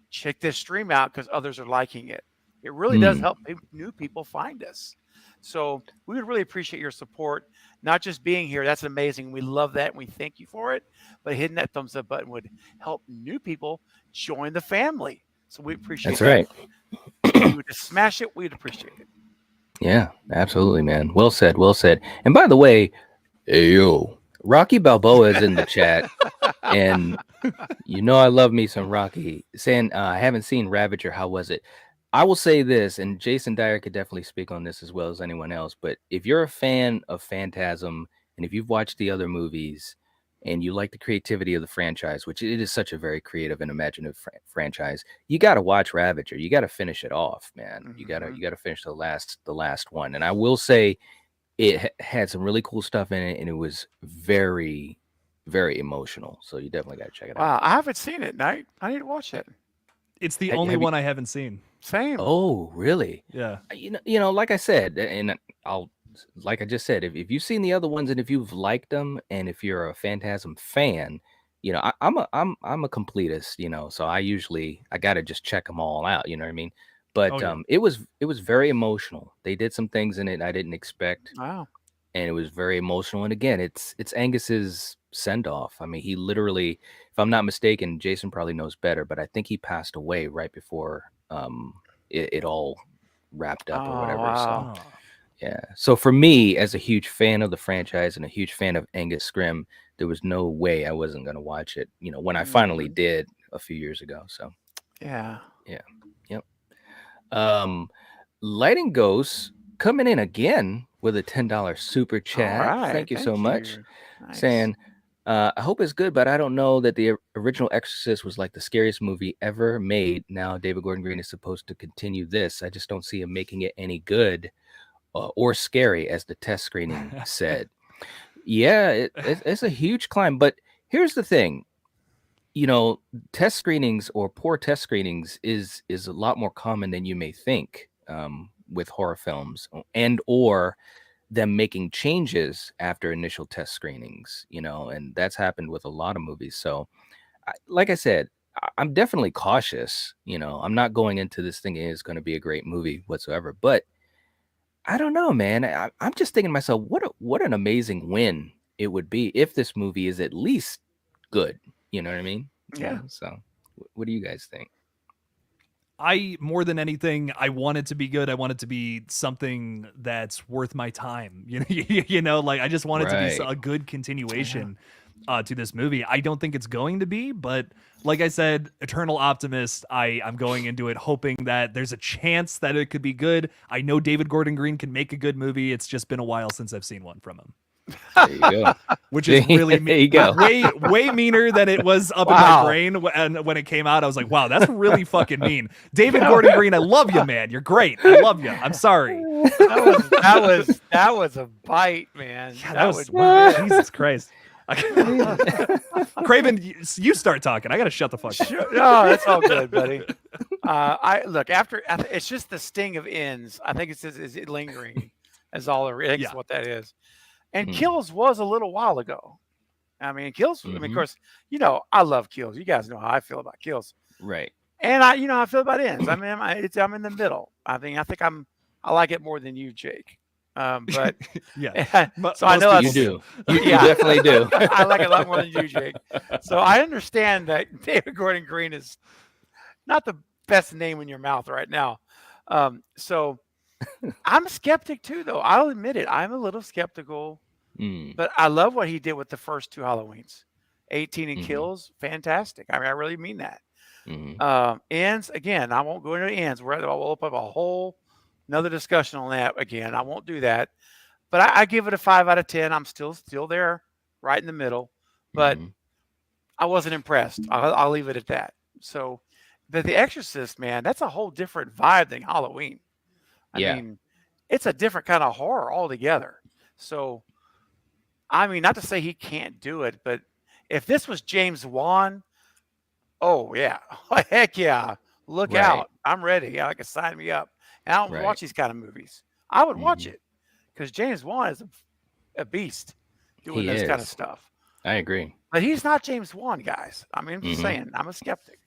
check this stream out because others are liking it. It really does help new people find us. So we would really appreciate your support, not just being here. That's amazing. We love that, and we thank you for it. But hitting that thumbs up button would help new people join the family. So we appreciate that. That's right. If you would just smash it, we'd appreciate it. Yeah, absolutely, man. Well said. And by the way, yo, Rocky Balboa is in the chat, and I love me some Rocky. Saying I haven't seen Ravager. How was it? I will say this, and Jason Dyer could definitely speak on this as well as anyone else. But if you're a fan of Phantasm, and if you've watched the other movies, and you like the creativity of the franchise, which it is such a very creative and imaginative franchise, you got to watch Ravager. You got to finish it off, man. You got to finish the last one. And I will say, it had some really cool stuff in it, and it was very, very emotional. So you definitely got to check it out. Wow, I haven't seen it. I need to watch it. It's the only one I haven't seen. Same. Oh, really? Yeah. You know, like I said, and like I just said, if you've seen the other ones and if you've liked them, and if you're a Phantasm fan, you know, I'm a completist, you know, so I got to just check them all out. You know what I mean? But it was very emotional. They did some things in it I didn't expect. Wow. And it was very emotional. And again, it's Angus's send off. I mean, he literally, if I'm not mistaken, Jason probably knows better, but I think he passed away right before it all wrapped up or whatever. Wow. So yeah. So for me, as a huge fan of the franchise and a huge fan of Angus Scrimm, there was no way I wasn't going to watch it, you know, when I finally did a few years ago. So yeah. Yep. Lighting Ghosts coming in again with a $10 super chat. All right, Thank you so much. Nice. Saying, I hope it's good, but I don't know that the original Exorcist was like the scariest movie ever made. Now David Gordon Green is supposed to continue this. I just don't see him making it any good or scary, as the test screening said. Yeah, it's a huge climb. But here's the thing. You know, test screenings or poor test screenings is a lot more common than you may think with horror films, and or them making changes after initial test screenings, you know, and that's happened with a lot of movies. So like I said, I'm definitely cautious. You know, I'm not going into this thinking it's going to be a great movie whatsoever, but I don't know, man. I'm just thinking to myself, what an amazing win it would be if this movie is at least good. You know what I mean? Yeah. So what do you guys think? More than anything, I want it to be good. I want it to be something that's worth my time. You know, like I just want it to be a good continuation to this movie. I don't think it's going to be, but like I said, eternal optimist. I'm going into it hoping that there's a chance that it could be good. I know David Gordon Green can make a good movie. It's just been a while since I've seen one from him. There you go. Which is really there you go. way meaner than it was up in my brain. And when it came out, I was like, wow, that's really fucking mean. David Gordon Green, I love you, man. You're great. I love you. I'm sorry. That was a bite, man. Yeah, that was Jesus Christ. Craven, you start talking. I gotta shut the fuck up. No, that's all good, buddy. I look after. It's just the sting of ends. I think it's it lingering. As all it is, what that is. And Kills was a little while ago. I mean, Kills. I mean, of course, you know I love Kills. You guys know how I feel about Kills, right? And I, you know, how I feel about Ends. I mean, I'm in the middle. I like it more than you, Jake. But yeah, so I know you do. You definitely do. I like it a lot more than you, Jake. So I understand that David Gordon Green is not the best name in your mouth right now. So I'm a skeptic too, though. I'll admit it. I'm a little skeptical. But I love what he did with the first two Halloweens. 18 and Kills, fantastic. I mean, I really mean that. Ends, again, I won't go into ends. We'll open up a whole another discussion on that again. I won't do that. But I give it a 5 out of 10. I'm still there, right in the middle. But I wasn't impressed. I'll leave it at that. So, but The Exorcist, man, that's a whole different vibe than Halloween. I mean, it's a different kind of horror altogether. So, I mean, not to say he can't do it, but if this was James Wan, oh, yeah. Heck yeah. Look out. I'm ready. I can sign me up. And I don't watch these kind of movies. I would watch it because James Wan is a beast doing this kind of stuff. I agree. But he's not James Wan, guys. I mean, I'm just saying, I'm a skeptic.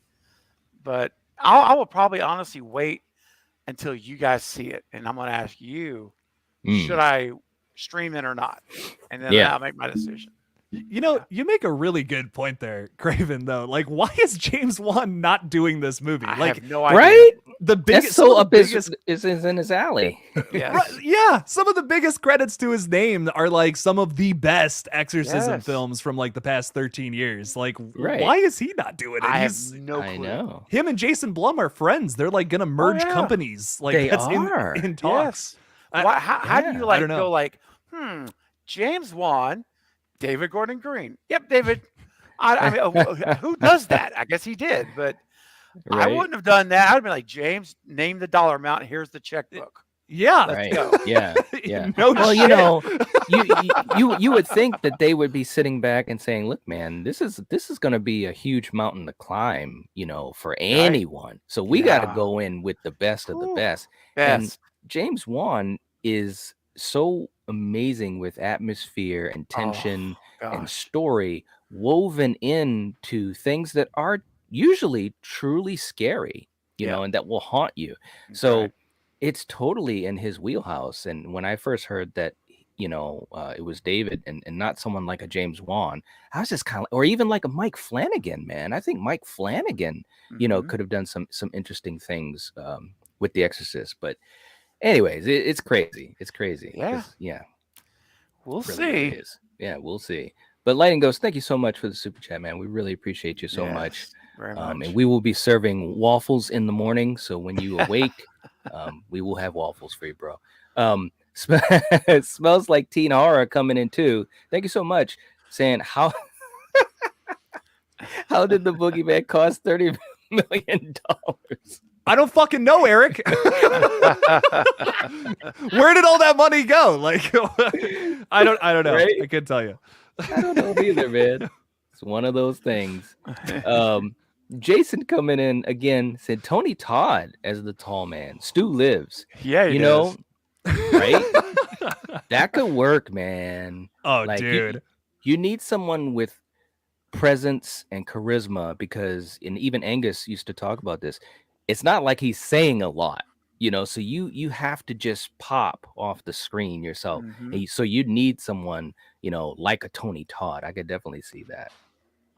But I will probably honestly wait until you guys see it. And I'm going to ask you, should I stream it or not? And then I'll make my decision. You know, you make a really good point there, Craven, though. Like, why is James Wan not doing this movie? I like, have no idea. Right? The biggest, so up is in his alley. Yes. Yeah, some of the biggest credits to his name are like some of the best exorcism films from like the past 13 years. Like, why is he not doing it? I have no clue. I know. Him and Jason Blum are friends. They're like gonna merge companies. Like they that's are in talks. How do you like I don't know. go like, James Wan David Gordon Green. Yep, David. I mean, who does that? I guess he did, but I Right. wouldn't have done that. I'd be like, James, name the dollar amount. Here's the checkbook. Yeah. Right. go. Yeah. Yeah. No Well, shit. you know, you would think that they would be sitting back and saying, "Look, man, this is going to be a huge mountain to climb, you know, for anyone. So we got to Yeah. go in with the best of the Whew. best." And Best. James Wan is so amazing with atmosphere and Oh, tension and gosh. story woven into things that are usually truly scary, you Yeah. know, and that will haunt you. That's So right. it's totally in his wheelhouse. And when I first heard that, you know, it was David and not someone like a James Wan, I was just kind of, or even like a Mike Flanagan, man. I think Mike Flanagan, you know, Mhm. could have done some interesting things with The Exorcist. But anyways, it's crazy. It's crazy. Yeah. 'Cause, yeah. We'll Really, really see. is. Yeah, we'll see. But Lighting Ghost, thank you so much for the super chat, man. We really appreciate you so much. Yes, very much. And we will be serving waffles in the morning. So when you awake, we will have waffles for you, bro. Smells like teen horror coming in too. Thank you so much. Saying how did the boogeyman cost $30 million? I don't fucking know, Eric. Where did all that money go? Like, I don't know. Right? I couldn't tell you. I don't know either, man. It's one of those things. Jason coming in again said Tony Todd as the tall man. Stu lives. Yeah, he You does. know, right? That could work, man. Oh, Like, dude. You need someone with presence and charisma because, and even Angus used to talk about this. It's not like he's saying a lot, you know. So you have to just pop off the screen yourself. Mhm. So you need someone, you know, like a Tony Todd. I could definitely see that.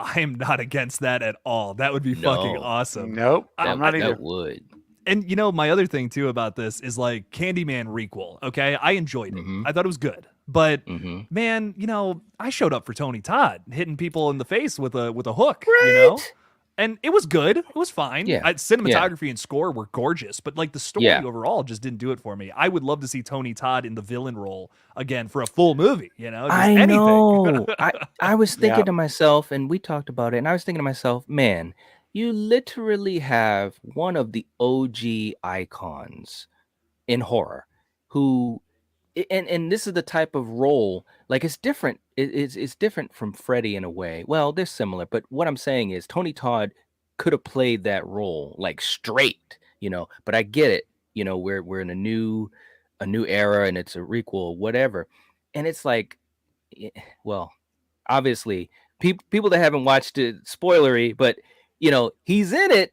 I am not against that at all. That would be fucking No. awesome. Nope, That, I'm not either. that would. And you know, my other thing too about this is like Candyman requel. Okay, I enjoyed it. Mhm. I thought it was good, but Mhm. man, you know, I showed up for Tony Todd hitting people in the face with a hook. You know, Right? and it was good. It was fine. Yeah. Cinematography and score were gorgeous, but like the story Yeah. overall just didn't do it for me. I would love to see Tony Todd in the villain role again for a full movie. You know, just I anything. know. I was thinking Yeah. to myself, and we talked about it, and I was thinking to myself, man, you literally have one of the OG icons in horror who and this is the type of role, like it's different. It's different from Freddy in a way. Well, they're similar, but what I'm saying is Tony Todd could have played that role like straight, you know. But I get it, you know, we're in a new era and it's a requel, whatever. And it's like, well, obviously, people that haven't watched it, spoilery, but you know, he's in it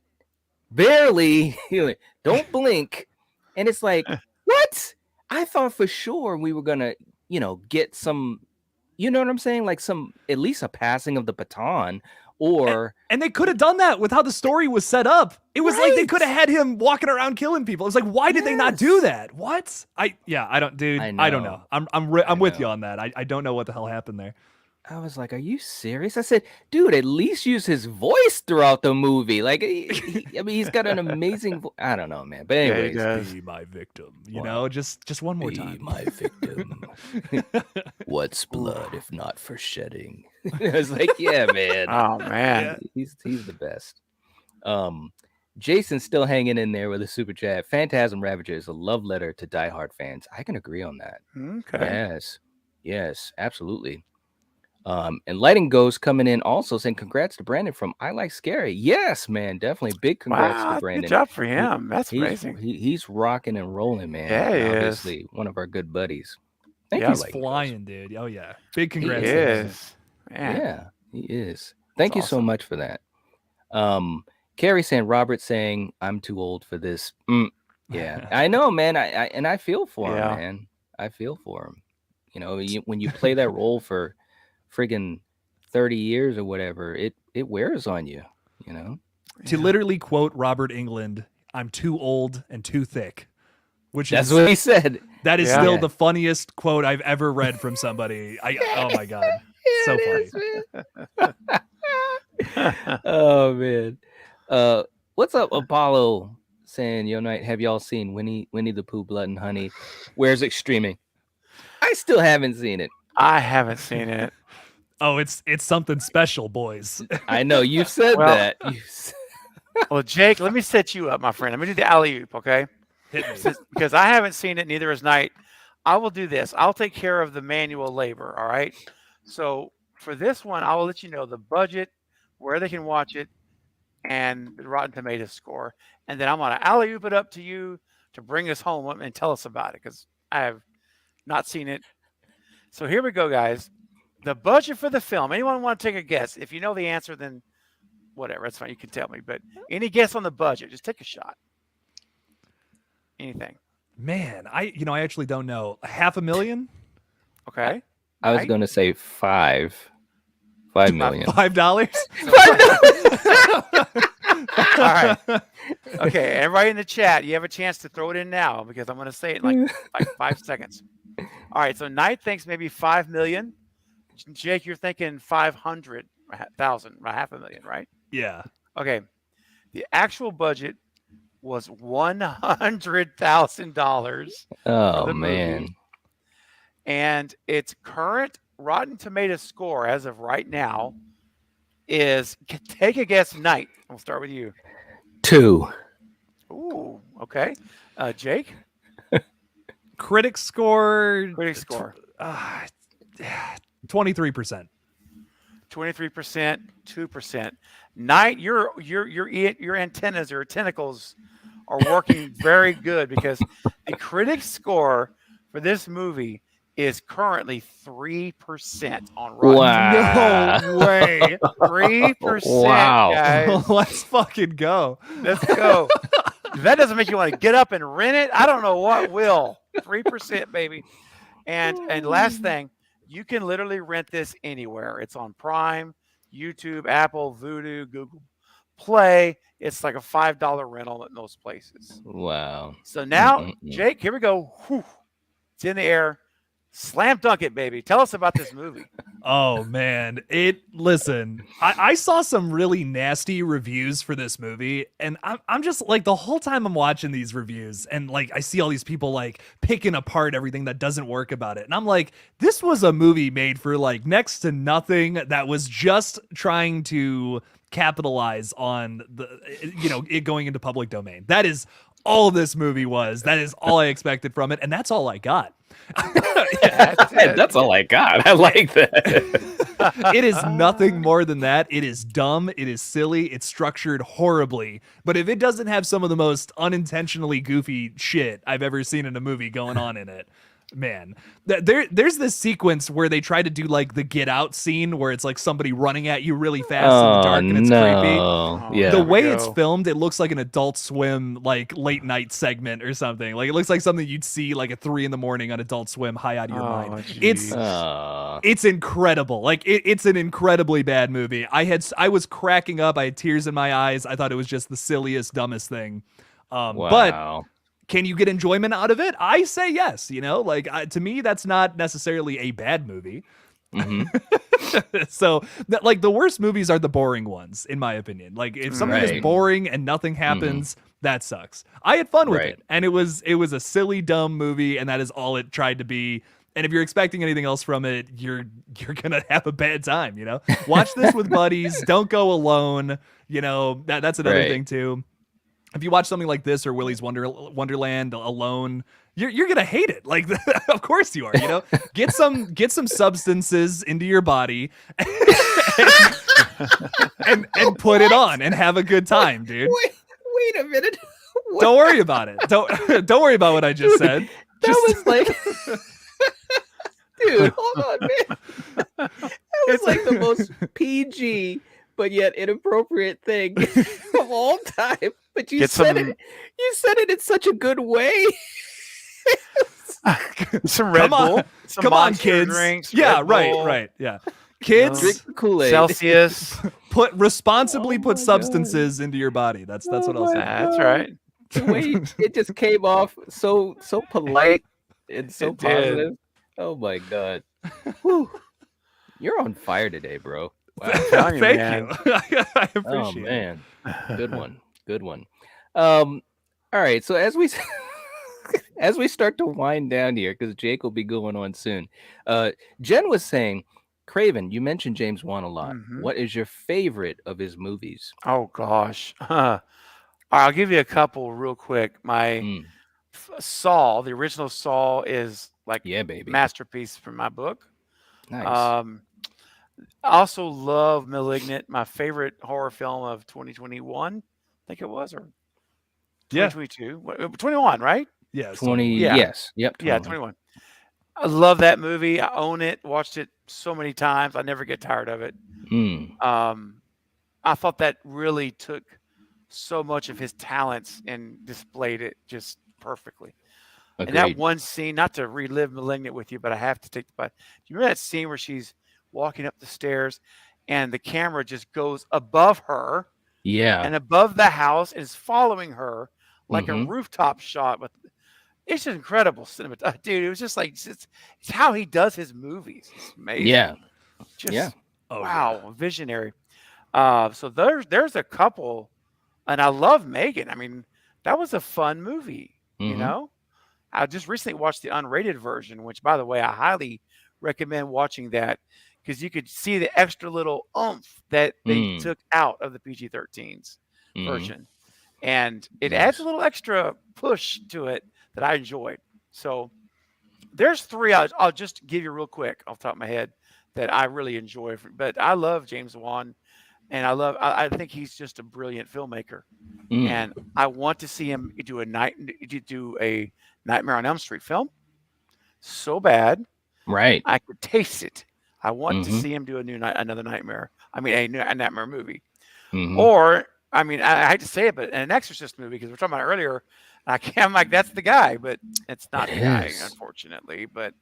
barely. Don't blink, and it's like, what? I thought for sure we were gonna, you know, get some, you know what I'm saying, like some at least a passing of the baton, or And they could have done that with how the story was set up. It was like they Right. could have had him walking around killing people. It was like, why did they not do Yes. that? What? I don't, dude. I I don't know. know. I'm with you know. on that. I don't know what the hell happened there. I was like, are you serious? I said, dude, at least use his voice throughout the movie. Like, I mean, he's got an amazing I don't know, man. But Yeah, he anyways, does. Be my victim. You Wow. know, just one more be time. my victim. What's blood if not for shedding? I was like, yeah, man. Oh man. He's the best. Jason's still hanging in there with a super chat. Phantasm Ravager is a love letter to diehard fans. I can agree on that. Okay. Yes, absolutely. And Lighting Ghost coming in also saying congrats to Brandon from I Like Scary. Yes, man, definitely big congrats Wow, to Brandon. good job for him. That's amazing. He's rocking and rolling, man. Yeah, he is. Obviously, one of our good buddies. Thank Yeah, you, He's Lighting flying, dude. Oh yeah. Big He congrats. to him. is. Man. Yeah, he is. Thank you so awesome. much for that. Carrie saying, Robert saying, I'm too old for this. Yeah, I know, man. I feel for him, Yeah. man. I feel for him. You know, when you play that role for friggin' 30 years or whatever, it wears on you, you know? To literally quote Robert England, I'm too old and too thick. Which That's is what he said. that is Yeah. still the funniest quote I've ever read from somebody. Oh my god. So funny. Oh man. What's up, Apollo? Saying, yo, night, have y'all seen Winnie the Pooh, Blood and Honey? Where's it streaming? I still haven't seen it. I haven't seen it. Oh, it's something special, boys. I know you said Well- that. Well, Jake, let me set you up, my friend. Let me do the alley oop, okay? Hit me. Because I haven't seen it, neither has Knight. I will do this. I'll take care of the manual labor, all right? So for this one, I will let you know the budget, where they can watch it, and the Rotten Tomatoes score. And then I'm going to alley oop it up to you to bring us home and tell us about it, because I have not seen it. So here we go, guys. The budget for the film. Anyone want to take a guess? If you know the answer, then whatever. That's fine. You can tell me. But any guess on the budget? Just take a shot. Anything. Man, I actually don't know. $500,000? Okay. I was Right? going to say 5 million. $5? All right. Okay. Everybody in the chat, you have a chance to throw it in now because I'm going to say it in like 5 seconds. All right. So Knight thinks maybe 5 million. Jake, you're thinking 500,000, $500,000, right? Yeah. Okay. The actual budget was $100,000. Oh the man. movie. And its current Rotten Tomatoes score as of right now is, take a guess, Knight. We'll start with you. 2. Ooh, okay. Jake? Critic score. Critic score. 23%. 23%, 2%. Knight, your antennas or tentacles are working very good because the critic score for this movie is currently 3% on Rotten. Wow. No way. 3%, Wow. guys. Let's fucking go. Let's go. If that doesn't make you want to get up and rent it, I don't know what will. 3%, baby. And last thing, you can literally rent this anywhere. It's on Prime, YouTube, Apple, Vudu, Google Play. It's like a $5 rental in those places. Wow. So now, Jake, here we go. Whew. It's in the air. Slam dunk it, baby. Tell us about this movie. Oh man, listen, I saw some really nasty reviews for this movie, and I'm just like, the whole time I'm watching these reviews and like I see all these people like picking apart everything that doesn't work about it, and I'm like, this was a movie made for like next to nothing, that was just trying to capitalize on the it going into public domain. That is all this movie was. That is all I expected from it, and that's all I got. That's all I got. I like that. It is nothing more than that. It is dumb. It is silly. It's structured horribly. But if it doesn't have some of the most unintentionally goofy shit I've ever seen in a movie going on in it, man, there's this sequence where they try to do like the Get Out scene where it's like somebody running at you really fast in the dark and it's creepy. Yeah. The way it's filmed, it looks like an Adult Swim like late night segment or something. Like it looks like something you'd see like at 3 a.m. on Adult Swim, high out of your mind. Geez. It's incredible. Like it's an incredibly bad movie. I was cracking up. I had tears in my eyes. I thought it was just the silliest, dumbest thing. But can you get enjoyment out of it? I say yes. Like to me, that's not necessarily a bad movie. So like the worst movies are the boring ones, in my opinion. Like if something is boring and nothing happens, that sucks. I had fun with it, and it was a silly, dumb movie, and that is all it tried to be. And if you're expecting anything else from it, you're gonna have a bad time. Watch this with buddies. Don't go alone. That's another thing too. If you watch something like this or Willy's Wonderland alone, you're gonna hate it. Like, of course you are. Get some substances into your body and put it on and have a good time, dude. Wait a minute. Don't worry about it. Don't worry about what I just said. Was like, dude, hold on, man. That was like the most PG but yet inappropriate thing of all time. But you said it in such a good way. Some Red Bull. Some Come on, Monster kids. drinks, Yeah, Red Bull, right. Yeah. Kids, Drink the Kool-Aid. Celsius. responsibly put substances into your body. That's what I'll say. That's right. The way it just came off so polite and so It did. positive. Oh my god. Whew. You're on fire today, bro. Wow. Telling you, Thank man. you. I appreciate Oh it. man. Good one. All right, so as we start to wind down here, because Jake will be going on soon, Jen was saying Craven, you mentioned James Wan a lot. Mhm. What is your favorite of his movies? Oh gosh. I'll give you a couple real quick. My Mm, Saw, the original Saw, is like yeah, baby. masterpiece from my book. Nice. I also love Malignant, my favorite horror film of 2021. I think it was, or Yeah. 2022. 21, right? Yeah. 20. Yeah. Yes. Yep. Yeah, 21. I love that movie. I own it. Watched it so many times. I never get tired of it. Mm, I thought that really took so much of his talents and displayed it just perfectly. And that agreed. one scene, not to relive Malignant with you, but I have to take the bite. Do you remember that scene where she's walking up the stairs and the camera just goes above her Yeah. and above the house and is following her like a Mhm. rooftop shot? With it's just incredible cinema, dude. It was just like it's how he does his movies. It's amazing. Yeah. Just Yeah. Oh, wow, visionary. So there's a couple, and I love Megan. I mean, that was a fun movie. You Mhm. know, I just recently watched the unrated version, which, by the way, I highly recommend watching that because you could see the extra little oomph that they Mm. took out of the PG-13's Mhm. version, and it adds a Nice. little extra push to it that I enjoyed. So there's three I'll just give you real quick off the top of my head that I really enjoy. But I love James Wan, and I think he's just a brilliant filmmaker. Mm. And I want to see him do a Nightmare on Elm Street film so bad. Right. I could taste it. I want to Mhm. see him do another Nightmare. I mean, a Nightmare movie. Mhm. Or, I mean, I hate to say it, but an Exorcist movie, because we're talking about it earlier. I'm like, that's the guy, but it's not It the guy, is. unfortunately. But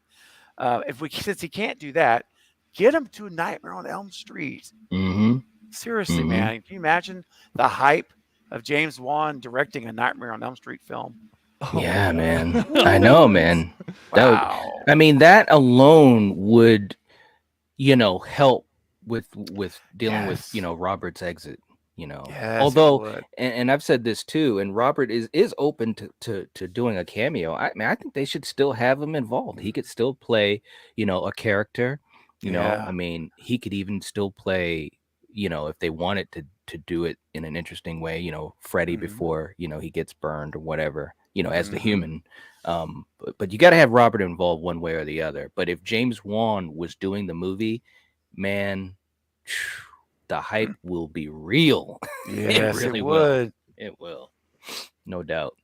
since he can't do that, get him to Nightmare on Elm Street. Mhm. Seriously, Mhm. man, can you imagine the hype of James Wan directing a Nightmare on Elm Street film? Oh, Yeah, my man. God. I know, man. That would, Wow. I mean, that alone would, help with dealing with, Yes. Robert's exit. Yes, it Although, would. and I've said this too, and Robert is open to doing a cameo. I mean, I think they should still have him involved. He could still play, a character. Yeah. I mean, he could even still play, if they wanted to do it in an interesting way, Freddy Mhm. before, he gets burned or whatever, as the Mhm. human. But you got to have Robert involved one way or the other. But if James Wan was doing the movie, man, the hype will be real. Yes, really it will. would. It will, no doubt.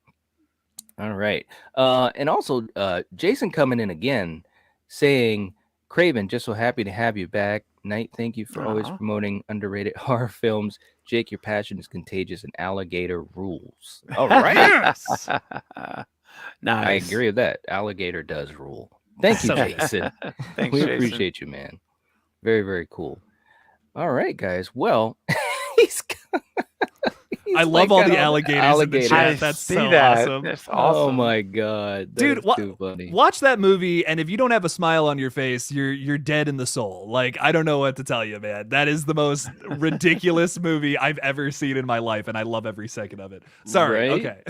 All right. And also, Jason coming in again saying, Craven, just so happy to have you back. Knight, thank you for always Aw. promoting underrated horror films. Jake, your passion is contagious and alligator rules. All right. Yes. I Nice. agree with that. Alligator does rule. Thank you, So good. Jason. Thanks, We Jason. appreciate you, man. Very, very cool. All right, guys. Well, he's I love all got the alligators in the I chat. That's see so that. awesome. That's awesome. Oh my god, Dude, that is too funny. watch that movie, and if you don't have a smile on your face, you're dead in the soul. Like, I don't know what to tell you, man. That is the most ridiculous movie I've ever seen in my life, and I love every second of it. Sorry. Right? Okay.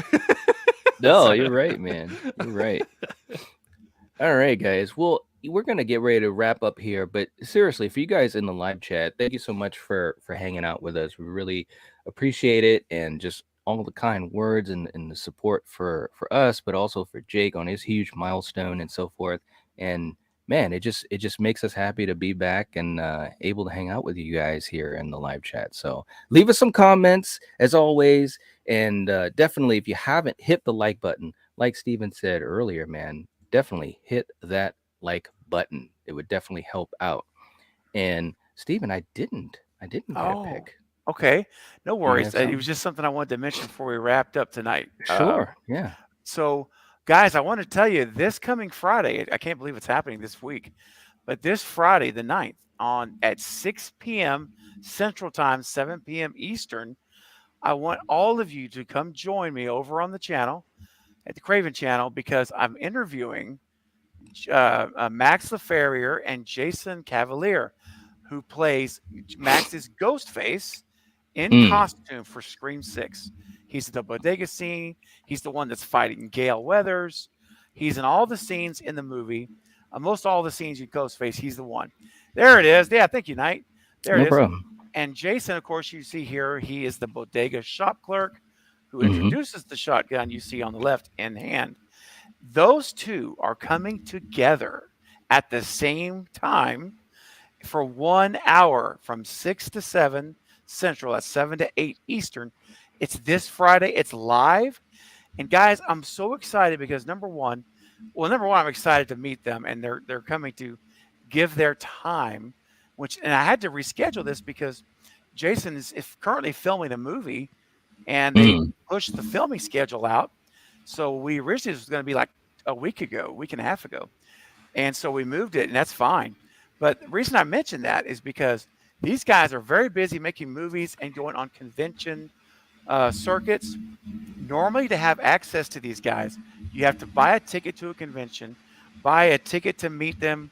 No, Sorry. you're right, man. You're right. All right, guys. Well, we're gonna get ready to wrap up here, but seriously, for you guys in the live chat, thank you so much for hanging out with us. We really appreciate it, and just all the kind words and the support for us, but also for Jake on his huge milestone and so forth. And man, it just makes us happy to be back and able to hang out with you guys here in the live chat. So leave us some comments as always, and definitely if you haven't hit the like button, like Steven said earlier, man, definitely hit that like button. It would definitely help out. And Steven, I didn't get a pick. Okay. No worries. have It was just something I wanted to mention before we wrapped up tonight. Sure. Yeah. So, guys, I want to tell you this coming Friday, I can't believe it's happening this week, but this Friday, the 9th, at 6 p.m. Central Time, 7 p.m. Eastern, I want all of you to come join me over on the channel, at the Craven channel, because I'm interviewing Max LaFerrier and Jason Cavalier, who plays Max's Ghostface in costume for Scream 6. He's in the bodega scene. He's the one that's fighting Gale Weathers. He's in all the scenes in the movie. Most all the scenes you Ghostface, he's the one. There it is. Yeah, thank you, Knight. There No it is. problem. And Jason, of course, you see here, he is the bodega shop clerk who Mhm. introduces the shotgun you see on the left in hand. Those two are coming together at the same time for 1 hour from 6 to 7 Central. That's 7 to 8 Eastern. It's this Friday. It's live. And guys, I'm so excited because number one, I'm excited to meet them, and they're coming to give their time, and I had to reschedule this because Jason is currently filming a movie, and they pushed the filming schedule out. So we originally was going to be like a week and a half ago, and so we moved it, and that's fine. But the reason I mentioned that is because these guys are very busy making movies and going on convention circuits. Normally, to have access to these guys, you have to buy a ticket to a convention, buy a ticket to meet them,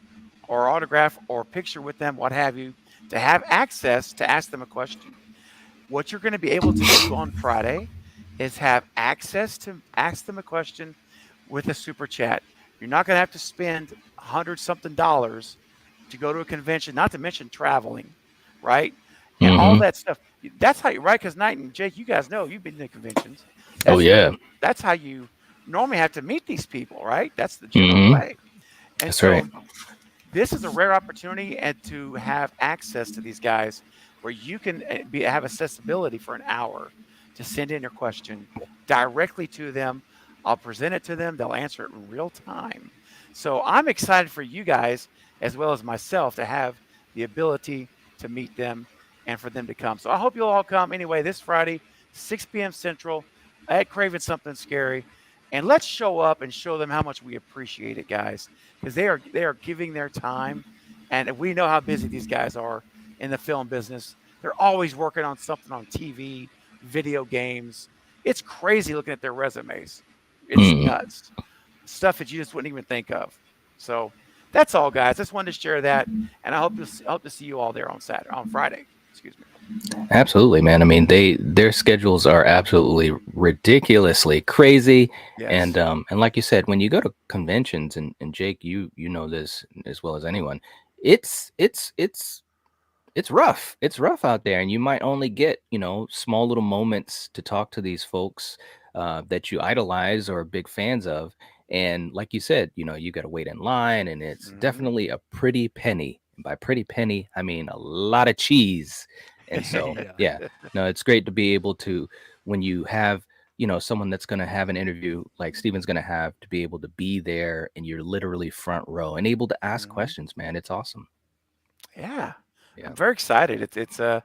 or autograph or picture with them, what have you, to have access to ask them a question. What you're going to be able to do on Friday is have access to ask them a question with a super chat. You're not going to have to spend $100-something to go to a convention, not to mention traveling, right? And all that stuff. That's how you, right? Because Knight and Jake, you guys know, you've been to conventions. That's how you normally have to meet these people, right? That's the general way. And That's right. This is a rare opportunity and to have access to these guys where you can have accessibility for an hour to send in your question directly to them. I'll present it to them. They'll answer it in real time. So I'm excited for you guys, as well as myself, to have the ability to meet them and for them to come. So I hope you'll all come anyway this Friday, 6 p.m. Central at Craven Something Scary. And let's show up and show them how much we appreciate it, guys, because they are giving their time. And we know how busy these guys are in the film business. They're always working on something on TV, video games. It's crazy looking at their resumes. It's nuts. Stuff that you just wouldn't even think of. So that's all, guys. Just wanted to share that. And I hope to see you all there on Friday. Excuse me. Absolutely, man. I mean, their schedules are absolutely ridiculously crazy. Yes. And like you said, when you go to conventions, and Jake, you know this as well as anyone, it's rough. It's rough out there, and you might only get, small little moments to talk to these folks that you idolize or are big fans of. And like you said, you got to wait in line, and it's definitely a pretty penny. And by pretty penny, I mean a lot of cheese. And so, it's great to be able to, when you have, someone that's going to have an interview like Steven's going to have, to be able to be there, and you're literally front row and able to ask questions, man. It's awesome. Yeah. I'm very excited. It's gonna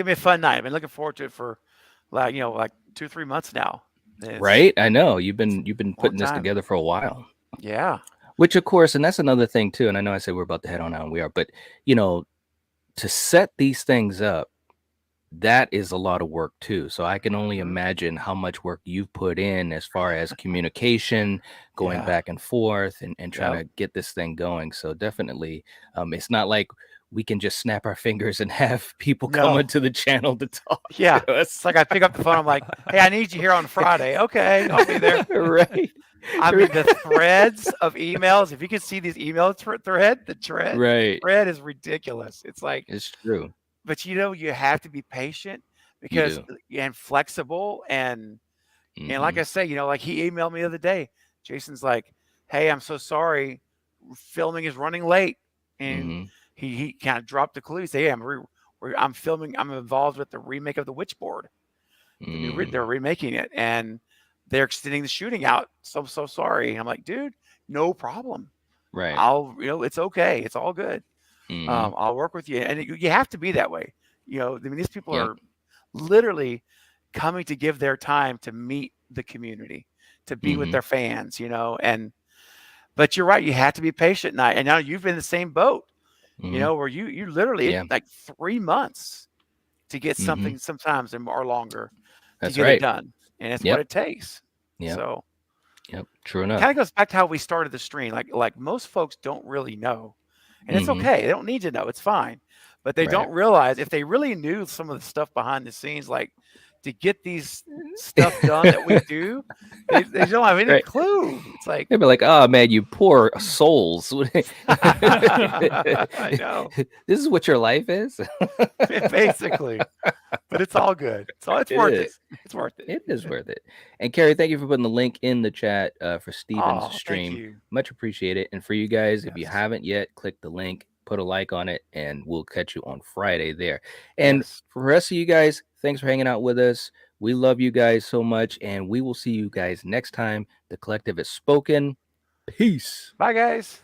be a fun night. I've been looking forward to it for like 2-3 months now. Right? I know you've been putting this together for a while. Yeah. Which, of course, and that's another thing too. And I know I said we're about to head on out, and we are, but to set these things up, that is a lot of work too. So I can only imagine how much work you've put in as far as communication, going back and forth, and trying to get this thing going. So definitely, it's not like we can just snap our fingers and have people come into the channel to talk. Yeah, it's like I pick up the phone. I'm like, "Hey, I need you here on Friday." Okay, I'll be there. Right. I mean, the threads of emails. If you can see these email thread, thread is ridiculous. It's like, it's true. But you have to be patient and flexible, and like I say, like he emailed me the other day. Jason's like, "Hey, I'm so sorry, filming is running late," and he kind of dropped the clue. He said, "Hey, I'm filming. I'm involved with the remake of the Witchboard. They're remaking it, and they're extending the shooting out. So sorry." And I'm like, "Dude, no problem. Right. It's okay. It's all good. I'll work with you." And you have to be that way. I mean, these people are literally coming to give their time to meet the community, to be with their fans, but you're right. You have to be patient. And now you've been in the same boat, where you literally like 3 months to get something sometimes or longer to get it done. And it's what it takes. So true enough. Kind of goes back to how we started the stream. Like most folks don't really know. And it's okay. They don't need to know. It's fine. But they don't realize, if they really knew some of the stuff behind the scenes, like to get these stuff done that we do, they don't have any Right. clue. It's like, They'd be like, "Oh man, you poor souls." I know. This is what your life is. Basically, but it's all good. So it's worth it. It's worth it. It is worth it. And Carrie, thank you for putting the link in the chat for Steven's Thank stream. you. Much appreciated. And for you guys, if you Yes. haven't yet, click the link, put a like on it, and we'll catch you on Friday there. And Yes. for the rest of you guys, thanks for hanging out with us. We love you guys so much, and we will see you guys next time. The collective has spoken. Peace. Bye, guys.